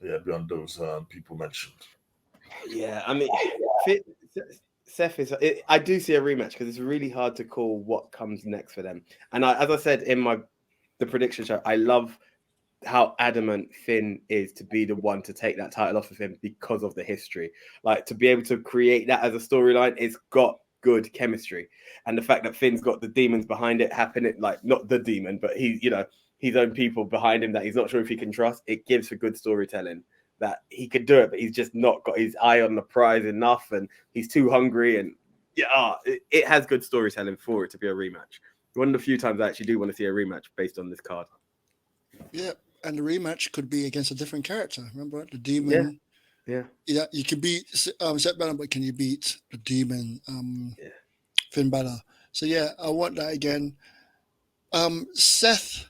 C: Yeah, beyond those people mentioned.
A: Yeah, I mean, Seth is. I do see a rematch because it's really hard to call what comes next for them. And as I said in the prediction show, I love how adamant Finn is to be the one to take that title off of him because of the history. Like to be able to create that as a storyline, it's got good chemistry, and the fact that Finn's got the demons behind it happening, like not the demon, but his own people behind him that he's not sure if he can trust. It gives for good storytelling that he could do it, but he's just not got his eye on the prize enough, and he's too hungry. And it has good storytelling for it to be a rematch. One of the few times I actually do want to see a rematch based on this card.
B: Yeah, and the rematch could be against a different character. Remember the demon.
A: Yeah.
B: You can beat Seth Balor, but can you beat the demon? Finn Balor. So yeah, I want that again. Seth,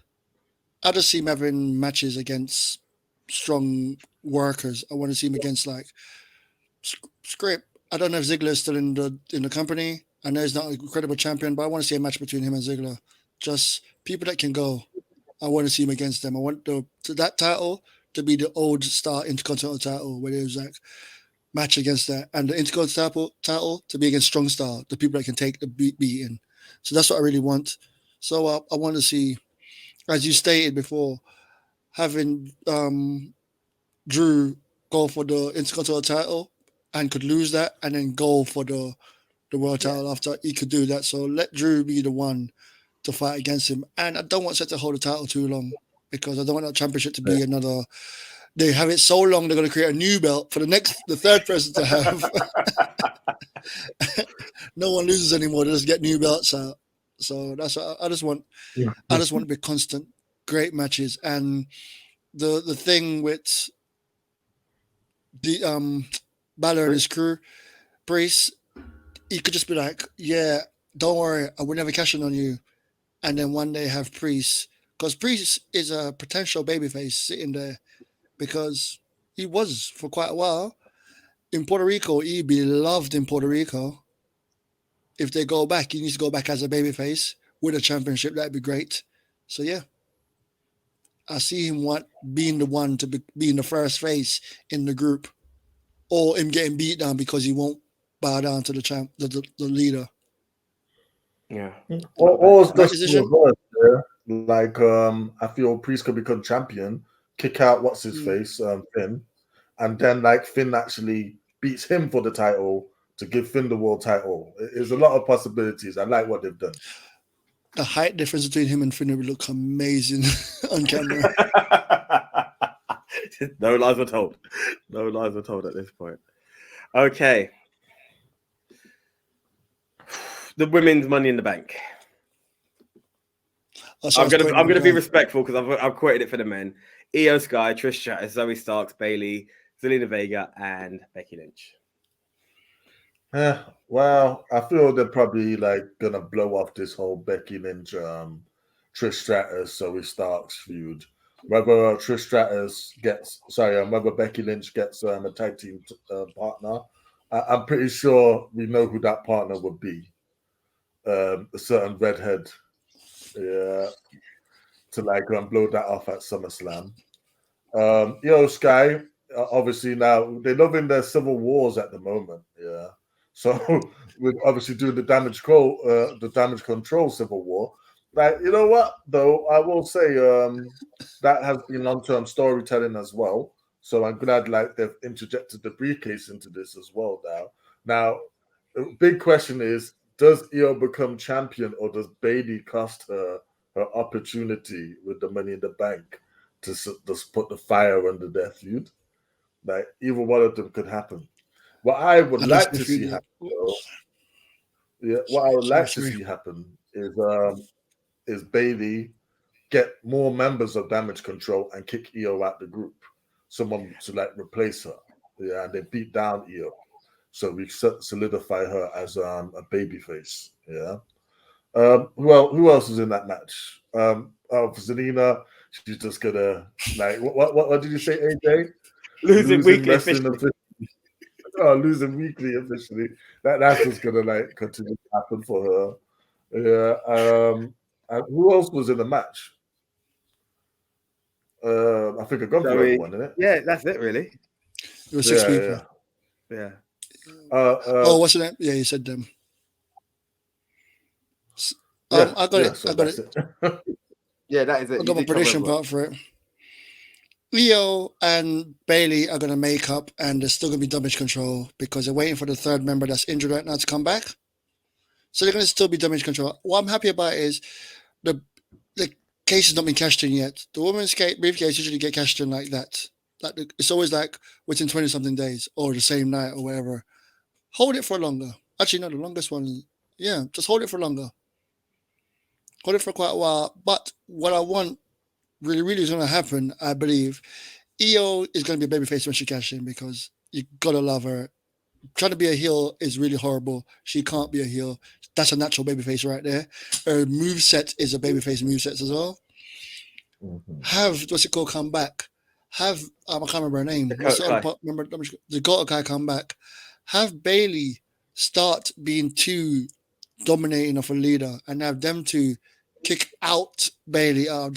B: I just see him having matches against strong workers. I want to see him against like Script. I don't know if Ziggler is still in the company. I know he's not a credible champion, but I want to see a match between him and Ziggler. Just people that can go. I want to see him against them. I want that title to be the old Star Intercontinental title, where there's like match against that, and the Intercontinental title to be against Strong Star, the people that can take the beating. So that's what I really want. So I want to see, as you stated before, having Drew go for the Intercontinental title and could lose that, and then go for the world title after he could do that. So let Drew be the one to fight against him. And I don't want Seth to hold the title too long because I don't want that championship to be another. They have it so long they're going to create a new belt for the third person to have. No one loses anymore. They just get new belts out. So that's what I just want. I just want to be constant, great matches. And the thing with the Balor and his crew, Priest, he could just be like, yeah, don't worry, I will never cash in on you. And then one day have Priest, because Priest is a potential babyface sitting there, because he was for quite a while. In Puerto Rico, he'd be loved in Puerto Rico. If they go back, he needs to go back as a babyface with a championship. That'd be great. So yeah, I see him being the one to being the first face in the group, or him getting beat down because he won't bow down to the leader.
A: Yeah.
C: Or it's just reverse, yeah. Like I feel Priest could become champion, kick out what's his face, Finn, and then like Finn actually beats him for the title to give Finn the world title. There's a lot of possibilities. I like what they've done.
B: The height difference between him and Finn would look amazing on camera.
A: No lies were told. No lies were told at this point. Okay. The women's Money in the Bank. I'm gonna be respectful because I've quoted it for the men. Io Sky, Trish Stratus, Zoe Starks, Bayley, Zelina Vega, and Becky Lynch.
C: Well, I feel they're probably like gonna blow off this whole Becky Lynch, Trish Stratus, Zoe Starks feud. Whether whether Becky Lynch gets a tag team partner, I'm pretty sure we know who that partner would be. a certain redhead, yeah, to like blow that off at SummerSlam. Sky, obviously now they're loving their civil wars at the moment, yeah. So we're obviously doing the damage control civil war. Like, you know what though, I will say that has been long-term storytelling as well. So I'm glad like they've interjected the briefcase into this as well now. Now, the big question is, does Io become champion or does Bayley cost her opportunity with the Money in the Bank to just put the fire under their feud? Like, either one of them could happen. What I would
B: And that's
C: like
B: the
C: to see
B: feud.
C: happen, though, yeah, what I would like to
B: Sorry.
C: see happen is Bayley get more members of Damage Control and kick Io out the group. Someone to like replace her, yeah, and they beat down Io, so we solidify her as a babyface. Yeah. Who else is in that match? For Zelina, she's just gonna like what did you say, AJ?
A: Losing
C: Losing
A: weekly
C: wrestling
A: officially.
C: losing weekly officially. That's just gonna like continue to happen for her. Yeah. And who else was in the match? I think I've gone through
A: Zoe.
C: everyone, isn't it?
A: Yeah, that's it really.
B: It was 6 people.
A: Yeah.
B: What's the name? Yeah, you said them.
C: Yeah,
B: I got it.
C: so
B: I got
C: that's
B: it.
A: Yeah, that is it.
B: I got my prediction part for it. Leo and Bailey are going to make up, and there's still going to be damage control because they're waiting for the third member that's injured right now to come back. So they're going to still be damage control. What I'm happy about is the case has not been cashed in yet. The women's briefcase usually get cashed in like that. Like it's always like within 20-something days or the same night or whatever. Hold it for longer. Actually, no, the longest one. Yeah, just hold it for longer. Hold it for quite a while. But what I want really is going to happen, I believe, Io is going to be a babyface when she cashes in because you got to love her. Trying to be a heel is really horrible. She can't be a heel. That's a natural babyface right there. Her moveset is a babyface moveset as well.
C: Mm-hmm.
B: Have, what's it called, come back. Have, I can't remember her name. Remember the Goto guy come back. Have Bayley start being too dominating of a leader and have them to kick out Bayley out of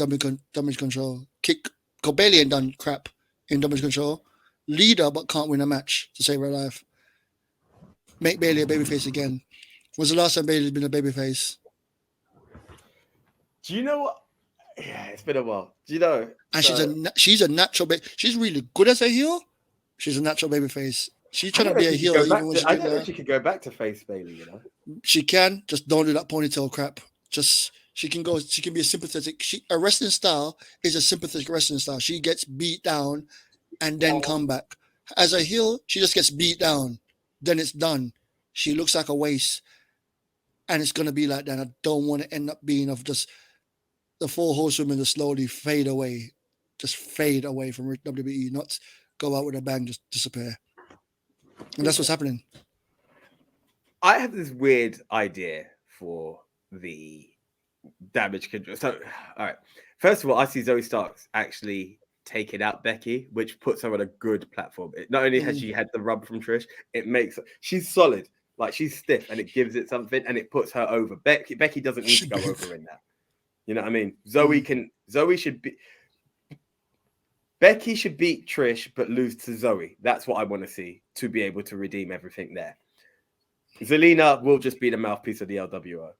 B: damage control. Because Bayley ain't done crap in damage control. Leader, but can't win a match to save her life. Make Bayley a babyface again. When's the last time Bayley's been a babyface?
A: Do you know what? Yeah, it's been a while. Do you know?
B: And she's a natural she's really good as a heel. She's a natural babyface. She's trying to be a heel even when
A: I don't know if she could go back to face Bayley, you know.
B: She can, just don't do that ponytail crap. Just she can be a sympathetic. A wrestling style is a sympathetic wrestling style. She gets beat down and then come back. As a heel, she just gets beat down. Then it's done. She looks like a waste. And it's gonna be like that. I don't want to end up being of just the four horsewomen to slowly fade away. Just fade away from WWE, not go out with a bang, just disappear. And that's what's happening.
A: I have this weird idea for the damage control. So, all right. First of all, I see Zoe Starks actually taking out Becky, which puts her on a good platform. Not only has she had the rub from Trish, it makes she's solid, like she's stiff, and it gives it something, and it puts her over. Becky doesn't need to go over in that. You know what I mean? Becky should beat Trish, but lose to Zoe. That's what I want to see to be able to redeem everything there. Zelina will just be the mouthpiece of the LWO.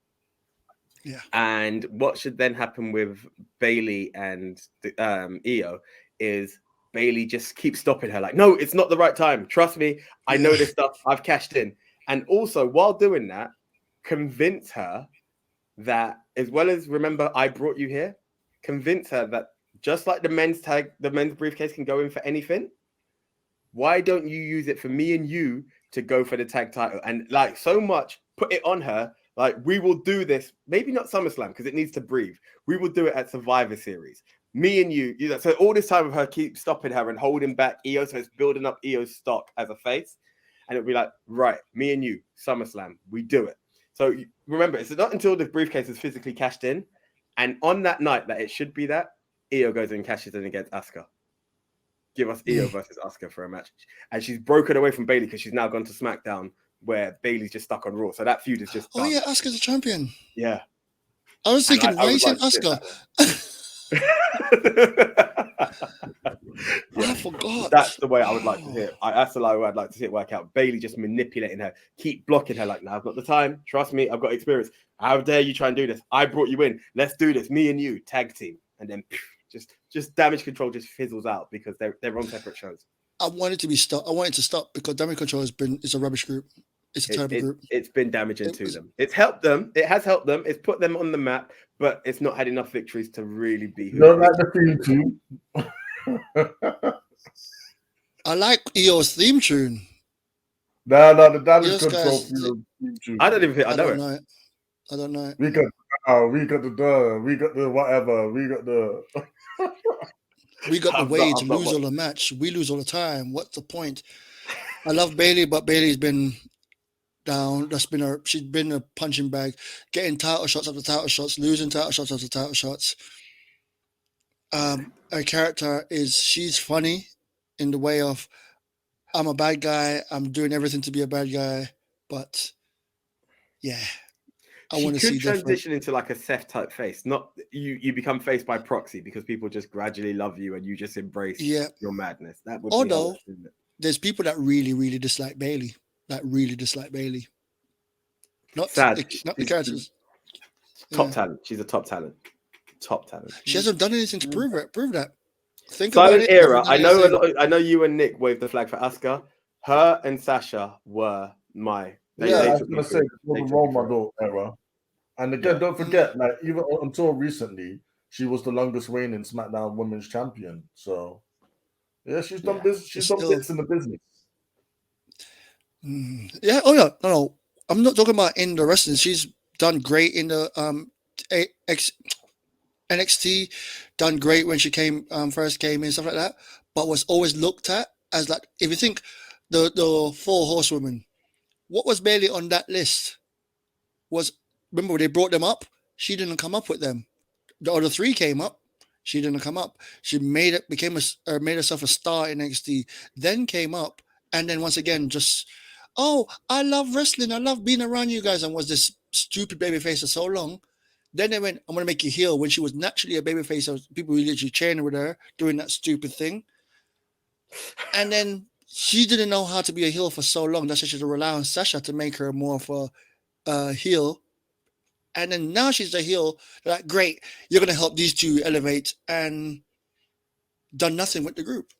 B: Yeah.
A: And what should then happen with Bayley and Io is Bayley just keeps stopping her. Like, no, it's not the right time. Trust me. I know this stuff. I've cashed in. And also, while doing that, convince her that, as well as remember, I brought you here. Convince her that just like the men's briefcase can go in for anything. Why don't you use it for me and you to go for the tag title? And like so much, put it on her. Like, we will do this. Maybe not SummerSlam because it needs to breathe. We will do it at Survivor Series. Me and you. So all this time of her keep stopping her and holding back Io. So it's building up Io's stock as a face. And it'll be like, right, me and you, SummerSlam, we do it. So remember, it's not until the briefcase is physically cashed in. And on that night that it should be that, Io goes and cashes in against Asuka. Give us Io versus Asuka for a match. And she's broken away from Bayley because she's now gone to SmackDown where Bailey's just stuck on Raw. So that feud is just done.
B: Oh yeah, Asuka's a champion.
A: Yeah.
B: I was thinking, why are you saying Asuka? I forgot.
A: That's the way I would like to see it. That's the way I'd like to see it work out. Bailey just manipulating her, keep blocking her like, "No, I've got the time. Trust me, I've got experience. How dare you try and do this? I brought you in. Let's do this. Me and you, tag team." And then just Damage Control just fizzles out because they're on separate shows.
B: I want it to be stop. I want it to stop because Damage Control is a rubbish group. It's a terrible group.
A: It's been damaging to them. It's helped them. It has helped them. It's put them on the map, but it's not had enough victories to really be.
C: You don't like the theme tune?
B: I like EO's theme tune.
C: No, the Damage Control theme tune.
A: I don't even think I know
B: it. I don't know it.
C: We got the whatever. We got the.
B: We got the way to lose all the match. We lose all the time. What's the point? I love Bailey, but Bailey's been down. She's been a punching bag, getting title shots after title shots, losing title shots after title shots. Her character she's funny in the way of, I'm a bad guy. I'm doing everything to be a bad guy, but yeah. I want to see
A: transition into like a Seth type face. Not you become face by proxy because people just gradually love you and you just embrace your madness. That would
B: although there's people that really, really dislike Bailey. Not
A: sad.
B: Not the characters.
A: Top talent. She's a top talent.
B: She hasn't done anything to prove that. Think
A: Silent
B: about
A: Era. I know you and Nick waved the flag for Asuka. Her and Sasha were my.
C: I was gonna say the role model era, and again, don't forget, like even until recently, she was the longest reigning SmackDown Women's Champion. So, yeah, she's done business. She's done bits in the business.
B: Yeah. Oh no. I'm not talking about in the wrestling. She's done great in the NXT. Done great when she first came in, stuff like that. But was always looked at as like, if you think the 4 horsewomen. What was Bailey on that list? Remember when they brought them up? She didn't come up with them. The other 3 came up. She didn't come up. She made herself a star in NXT. Then came up, and then once again I love wrestling. I love being around you guys, and was this stupid babyface for so long. Then they went, I'm gonna make you heel when she was naturally a babyface. So people were literally cheering with her, doing that stupid thing. And then she didn't know how to be a heel for so long. That's why she had to rely on Sasha to make her more of a heel. And then now she's a heel. They're like, great, you're going to help these 2 elevate, and done nothing with the group.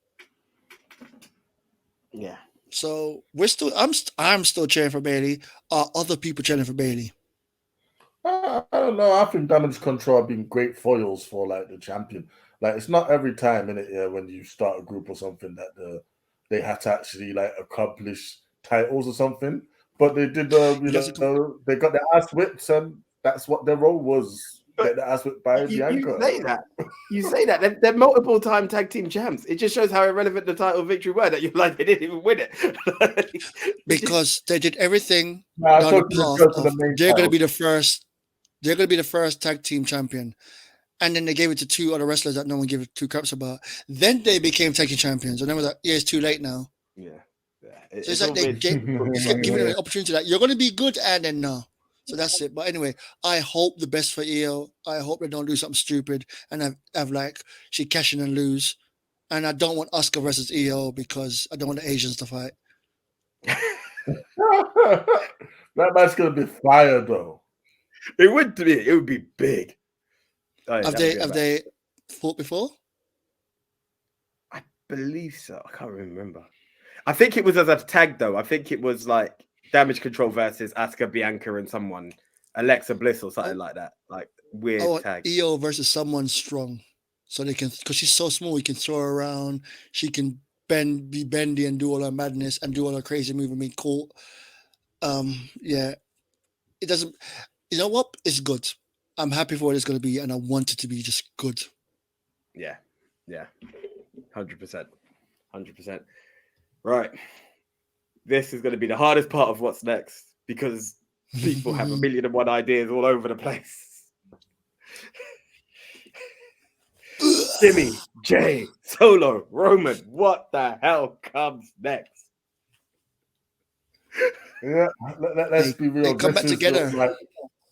A: Yeah.
B: So I'm still cheering for Bailey. Are other people cheering for Bailey?
C: I don't know. I think Damage Control have been great foils for like the champion. Like it's not every time in it when you start a group or something that they had to actually like accomplish titles or something, but they did. They got their ass whipped, and that's what their role was. Get their ass whipped by Bianca.
A: You say that. They're multiple time tag team champs. It just shows how irrelevant the title victory were. That you're like they didn't even win it
B: because they did everything. They're going to be the first. They're going to be the first tag team champion. And then they gave it to 2 other wrestlers that no one gave 2 craps about. Then they became tag team champions. And then was like, it's too late now.
A: Yeah.
B: So it's like they kept giving them an opportunity that you're going to be good, and then no. So that's it. But anyway, I hope the best for EO. I hope they don't do something stupid and have like she cash in and lose. And I don't want Asuka versus EO because I don't want the Asians to fight.
C: That match going to be fire, though.
A: It would be. It would be big.
B: Oh, have they fought before?
A: I believe so. I can't remember. I think it was as a tag though. I think it was like Damage Control versus Asuka, Bianca, and someone, Alexa Bliss or something like that. Like weird tag.
B: EO versus someone strong, so they can, because she's so small, you can throw her around. She can be bendy and do all her madness and do all her crazy move and be cool. Yeah, it doesn't. You know what? It's good. I'm happy for what it's going to be, and I want it to be just good.
A: Yeah. 100%. Right. This is going to be the hardest part of what's next because people have 1,000,001 ideas all over the place. Jimmy, Jay, Solo, Roman, what the hell comes next?
C: Yeah, let's be
B: They
C: real.
B: come back together.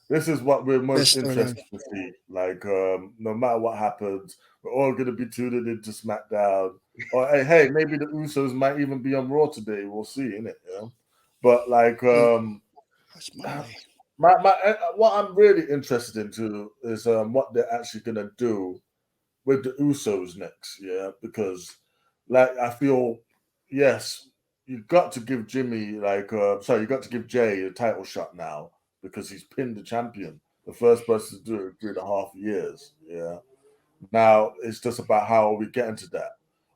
C: This is what we're most
B: Best storyline.
C: interested to see. Like, no matter what happens, we're all going to be tuned into SmackDown. Or hey, maybe the Usos might even be on Raw today. We'll see, innit? Yeah. But like,
B: That's Monday.
C: what I'm really interested into is what they're actually going to do with the Usos next. Yeah, because like I feel, yes, you've got to give Jimmy you got to give Jay a title shot now because he's pinned the champion, the first person to do it in 3.5 years. Yeah. Now it's just about how are we getting to that?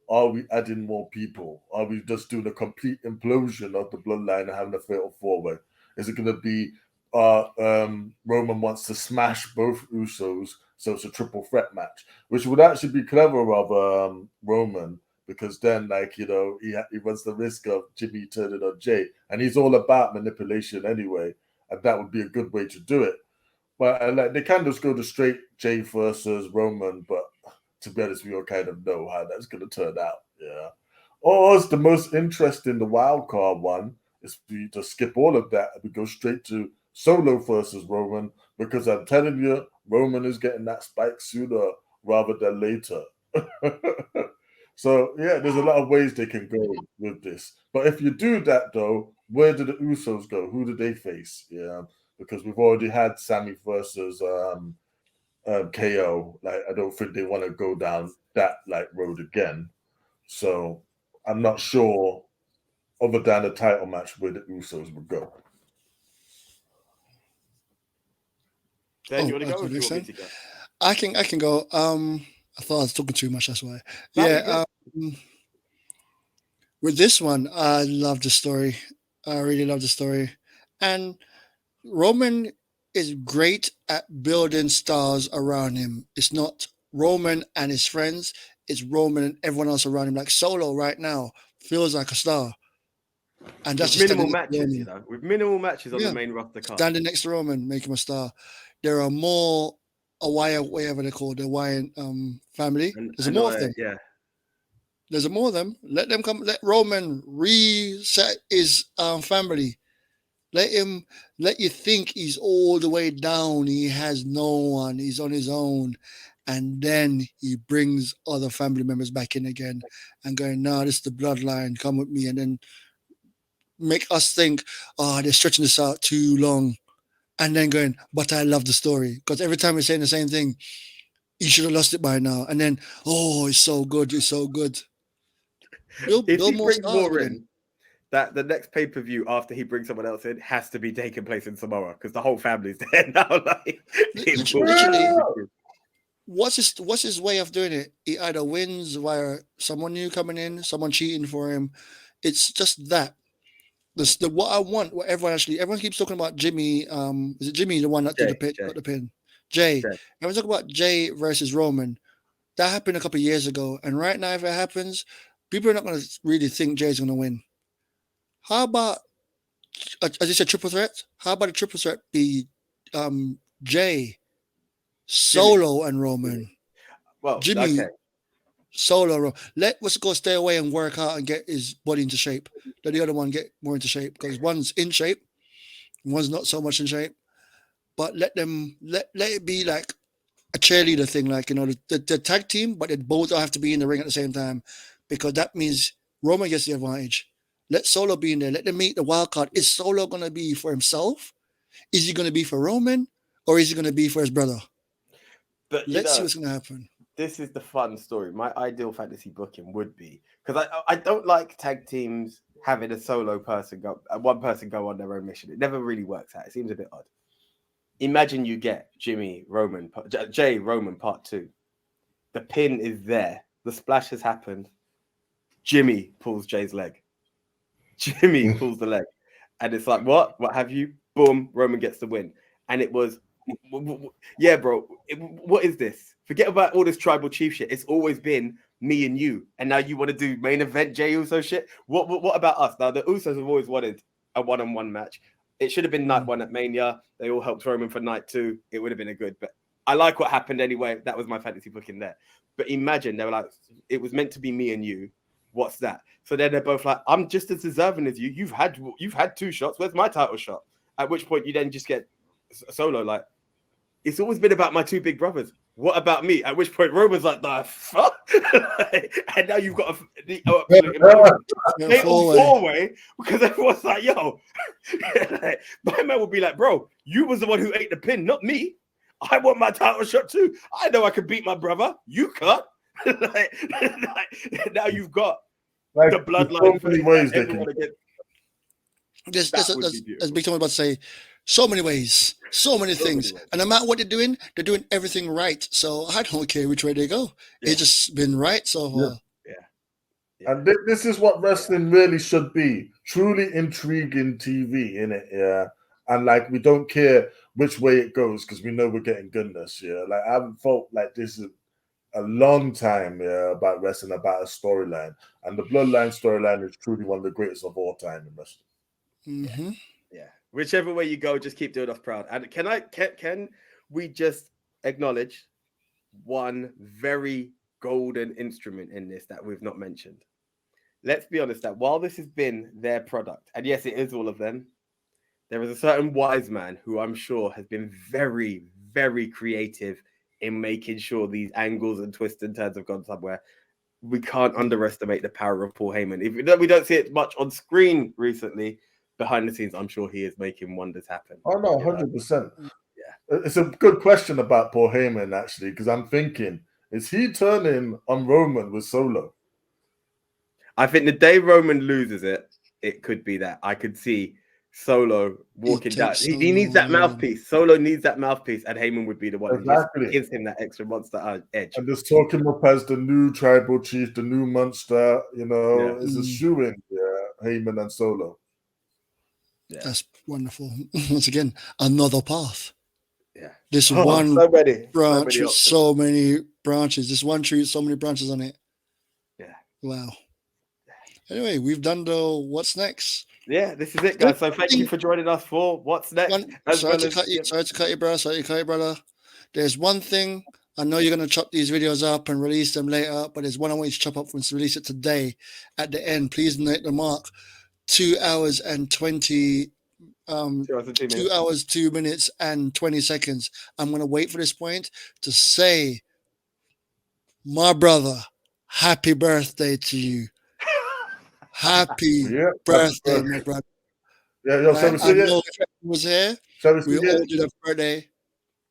C: Are we adding more people? Are we just doing a complete implosion of the bloodline and having a fatal four-way? Is it going to be Roman wants to smash both Usos, so it's a triple threat match, which would actually be clever of Roman because then, like, you know, he runs the risk of Jimmy turning on Jay, and he's all about manipulation anyway, and that would be a good way to do it. But like they can just go to straight Jay versus Roman, but to be honest, we all kind of know how that's going to turn out. Yeah. Or it's the most interesting, the wild card one is for you to skip all of that and we go straight to Solo versus Roman because I'm telling you, Roman is getting that spike sooner rather than later. So yeah, there's a lot of ways they can go with this. But if you do that though, where do the Usos go? Who do they face? Yeah, because we've already had Sammy versus KO. Like I don't think they want to go down that like road again. So I'm not sure other than a title match where the Usos would go.
A: Dan, you want to go or do you want me to go?
B: I can go. I thought I was talking too much, that's why.
A: No, you're
B: Yeah.
A: good.
B: With this one, I love the story. I really love the story. And Roman is great at building stars around him. It's not Roman and his friends, it's Roman and everyone else around him. Like Solo right now feels like a star. And that's
A: With
B: just
A: minimal
B: standing next to
A: matches,
B: Roman.
A: you know, with minimal matches on the
B: Yeah.
A: main roster card.
B: Standing next to Roman, make him a star. There are more whatever they call the Hawaiian family. There's more of them.
A: Yeah.
B: There's more of them. Let them come. Let Roman reset his family. Let him. Let you think he's all the way down. He has no one. He's on his own, and then he brings other family members back in again, and going, "No, this is the bloodline. Come with me," and then make us think, "Oh, they're stretching this out too long," and then going, "But I love the story," because every time we're saying the same thing, you should have lost it by now, and then, "Oh, it's so good. It's so good."
A: If
B: Build
A: he
B: more
A: brings
B: stars
A: more
B: with
A: in,
B: him.
A: that the next pay-per-view after he brings someone else in has to be taking place in Samoa because the whole family's there now. Like,
B: Literally, what's his way of doing it? He either wins via someone new coming in, someone cheating for him. It's just that. The what I want, what everyone keeps talking about Jimmy. Is it Jimmy the one that did the pin? Got the pin. Jay. Everyone's talking about Jay versus Roman. That happened a couple of years ago, and right now, if it happens, people are not going to really think Jay's going to win. How about, as you said, triple threat? How about a triple threat be Jay, Solo, and Roman?
A: Well,
B: Jimmy,
A: okay.
B: Solo. Let what's go stay away and work out and get his body into shape. Let the other one get more into shape because one's in shape, one's not so much in shape. But let it be like a cheerleader thing, like the tag team, but they both have to be in the ring at the same time because that means Roman gets the advantage. Let Solo be in there. Let them meet the wild card. Is Solo gonna be for himself? Is he gonna be for Roman, or is he gonna be for his brother?
A: But
B: Let's see what's gonna happen.
A: This is the fun story. My ideal fantasy booking would be because I don't like tag teams having a solo person one person go on their own mission. It never really works out. It seems a bit odd. Imagine you get Jay Roman part 2. The pin is there. The splash has happened. Jimmy pulls Jay's leg. Jimmy pulls the leg, and it's like, what have you? Boom! Roman gets the win, and it was. Yeah, bro. What is this? Forget about all this tribal chief shit. It's always been me and you, and now you want to do main event Jey Uso shit. What about us? Now the Usos have always wanted a one-on-one match. It should have been night 1 at Mania. They all helped Roman for night 2. It would have been a good. But I like what happened anyway. That was my fantasy booking there. But imagine they were like, it was meant to be me and you. What's that? So then they're both like, I'm just as deserving as you. You've had 2 shots. Where's my title shot? At which point you then just get Solo like, it's always been about my 2 big brothers. What about me? At which point Roman's like, the fuck? And now you've got the fatal 4-way because everyone's like, yo, my man would be like, bro, you was the one who ate the pin, not me. I want my title shot too. I know I can beat my brother. You can't. Now you've got the bloodline.
C: So many ways they can.
B: As Big Tom was about to say, so many ways, so many things. And no matter what they're doing everything right. So I don't care which way they go. It's just been right so far.
C: Yeah. And this is what wrestling really should be. Truly intriguing TV, innit? Yeah. And like, we don't care which way it goes because we know we're getting goodness. Yeah. Like, I haven't felt like this is a long time about wrestling, about a storyline. And the Bloodline storyline is truly one of the greatest of all time in wrestling.
B: Mm-hmm.
A: Yeah. Whichever way you go, just keep doing us proud. And can we just acknowledge one very golden instrument in this that we've not mentioned? Let's be honest that while this has been their product, and yes, it is all of them, there is a certain wise man who I'm sure has been very, very creative in making sure these angles and twists and turns have gone somewhere. We can't underestimate the power of Paul Heyman. If we don't see it much on screen recently, behind the scenes, I'm sure he is making wonders happen.
C: Oh, no, 100%.
A: Yeah.
C: It's a good question about Paul Heyman, actually, because I'm thinking, is he turning on Roman with Solo?
A: I think the day Roman loses it, it could be that. I could see Solo walking down. He needs that mouthpiece. Solo needs that mouthpiece, and Heyman would be the one who just gives him that extra monster edge.
C: And just talking up as the new tribal chief, the new monster, is a shoo-in, Heyman and Solo.
B: Yeah. That's wonderful. Once again, another path.
A: Yeah.
B: This one branch with so many branches. This one tree with so many branches on it.
A: Yeah.
B: Wow. Anyway, we've done the what's next.
A: Yeah, this is it, guys. So thank you for joining us for what's next.
B: Sorry to cut you, brother. There's one thing. I know you're going to chop these videos up and release them later, but there's one I want you to chop up and release it today. At the end, please note the mark. 2 hours and 20 2 hours 2 minutes and 20 seconds. I'm going to wait for this point to say, my brother, happy birthday to you. Happy birthday, my brother.
C: Yeah, yo,
B: I know was here. We all did a birthday.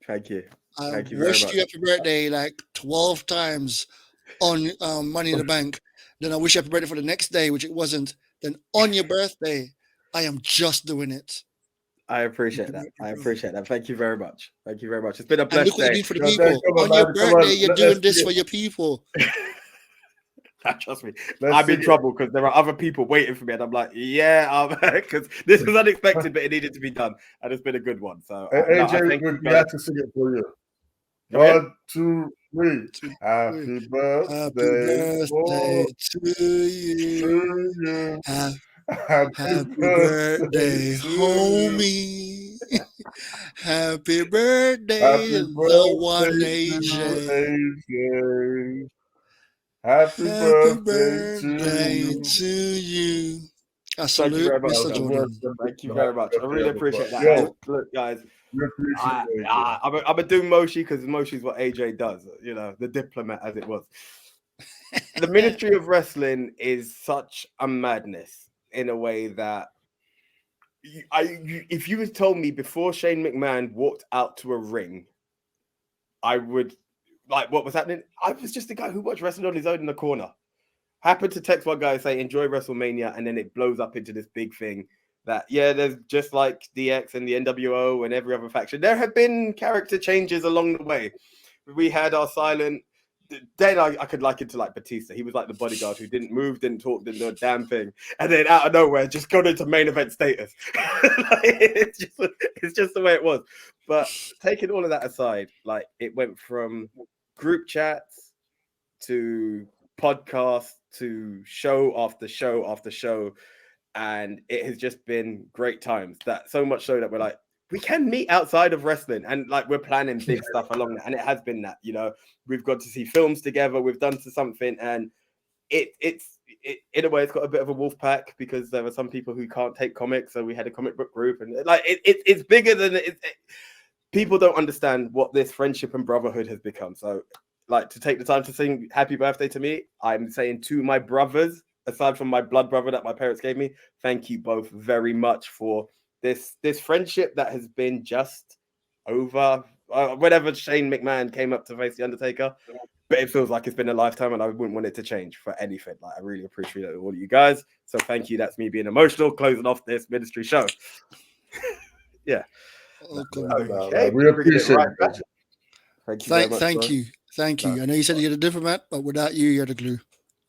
A: Thank you.
B: I wished you happy birthday like 12 times on Money in the Bank. Then I wish you happy birthday for the next day, which it wasn't. Then on your birthday, I am just doing it.
A: I appreciate that. Thank you very much. It's been a blessed day.
B: And look what you do for the people. On your birthday, you're doing this for your people.
A: Trust me, I'm in trouble because there are other people waiting for me, and I'm like, because this was unexpected, but it needed to be done, and it's been a good one. So,
C: AJ, we have to sing it for you. 1, 2, 3. Happy birthday
B: to you. Happy birthday, homie. Happy birthday, the one AJ.
C: Happy birthday
B: to you. I
A: salute you very much,
B: Mr. Jordan.
A: Thank you very much. I really appreciate that. Look, guys, I'm a doing Moshi because Moshi's what AJ does, the diplomat as it was. The Ministry of Wrestling is such a madness in a way that if you had told me before Shane McMahon walked out to a ring, I would what was happening. I was just a guy who watched wrestling on his own in the corner. Happened to text one guy and say, enjoy WrestleMania, and then it blows up into this big thing that, there's just like DX and the NWO and every other faction. There have been character changes along the way. We had our silent... Then I could liken to like Batista. He was like the bodyguard who didn't move, didn't talk, didn't do a damn thing. And then out of nowhere, just got into main event status. It's just the way it was. But taking all of that aside, it went from group chats to podcast to show after show after show, and it has just been great times. That so much so that we're like, we can meet outside of wrestling, and we're planning big stuff along that, and it has been that. We've got to see films together, we've done something, and it's in a way, it's got a bit of a wolf pack because there are some people who can't take comics. So we had a comic book group, and like it's bigger than people don't understand what this friendship and brotherhood has become. So, like, to take the time to sing happy birthday to me, I'm saying to my brothers, aside from my blood brother that my parents gave me, thank you both very much for this friendship that has been just over whenever Shane McMahon came up to face the Undertaker. But it feels like it's been a lifetime, and I wouldn't want it to change for anything. Like, I really appreciate it, all of you guys. So thank you. That's me being emotional, closing off this ministry show. Yeah.
C: Okay. We appreciate it.
A: Thank you very much.
B: Thank you. I know you said you're the diplomat, but without you, you're the glue.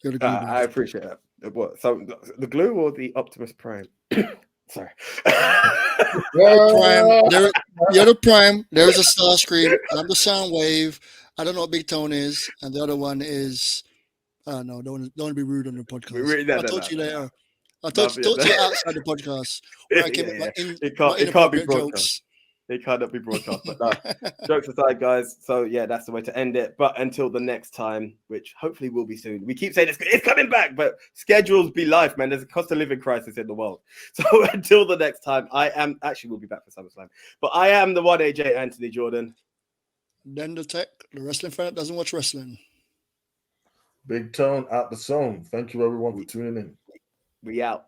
B: You're the glue.
A: I appreciate that. What? So the glue or the Optimus Prime? Sorry.
B: You're the Prime. There's a star screen. I'm the sound wave. I don't know what Big Tone is, and the other one is. No, don't be rude on the podcast. I'll talk to you later. I'll talk to you outside the podcast. Where I came
A: it can't be broadcast. It cannot be broadcast. But no, jokes aside, guys. So yeah, that's the way to end it. But until the next time, which hopefully will be soon. We keep saying it's coming back, but schedules be life, man. There's a cost of living crisis in the world. So until the next time, we'll be back for SummerSlam. But I am the 1AJ Anthony Jordan.
B: Then the tech, the wrestling fan that doesn't watch wrestling.
C: Big Tone out the zone. Thank you everyone for tuning in.
A: We out.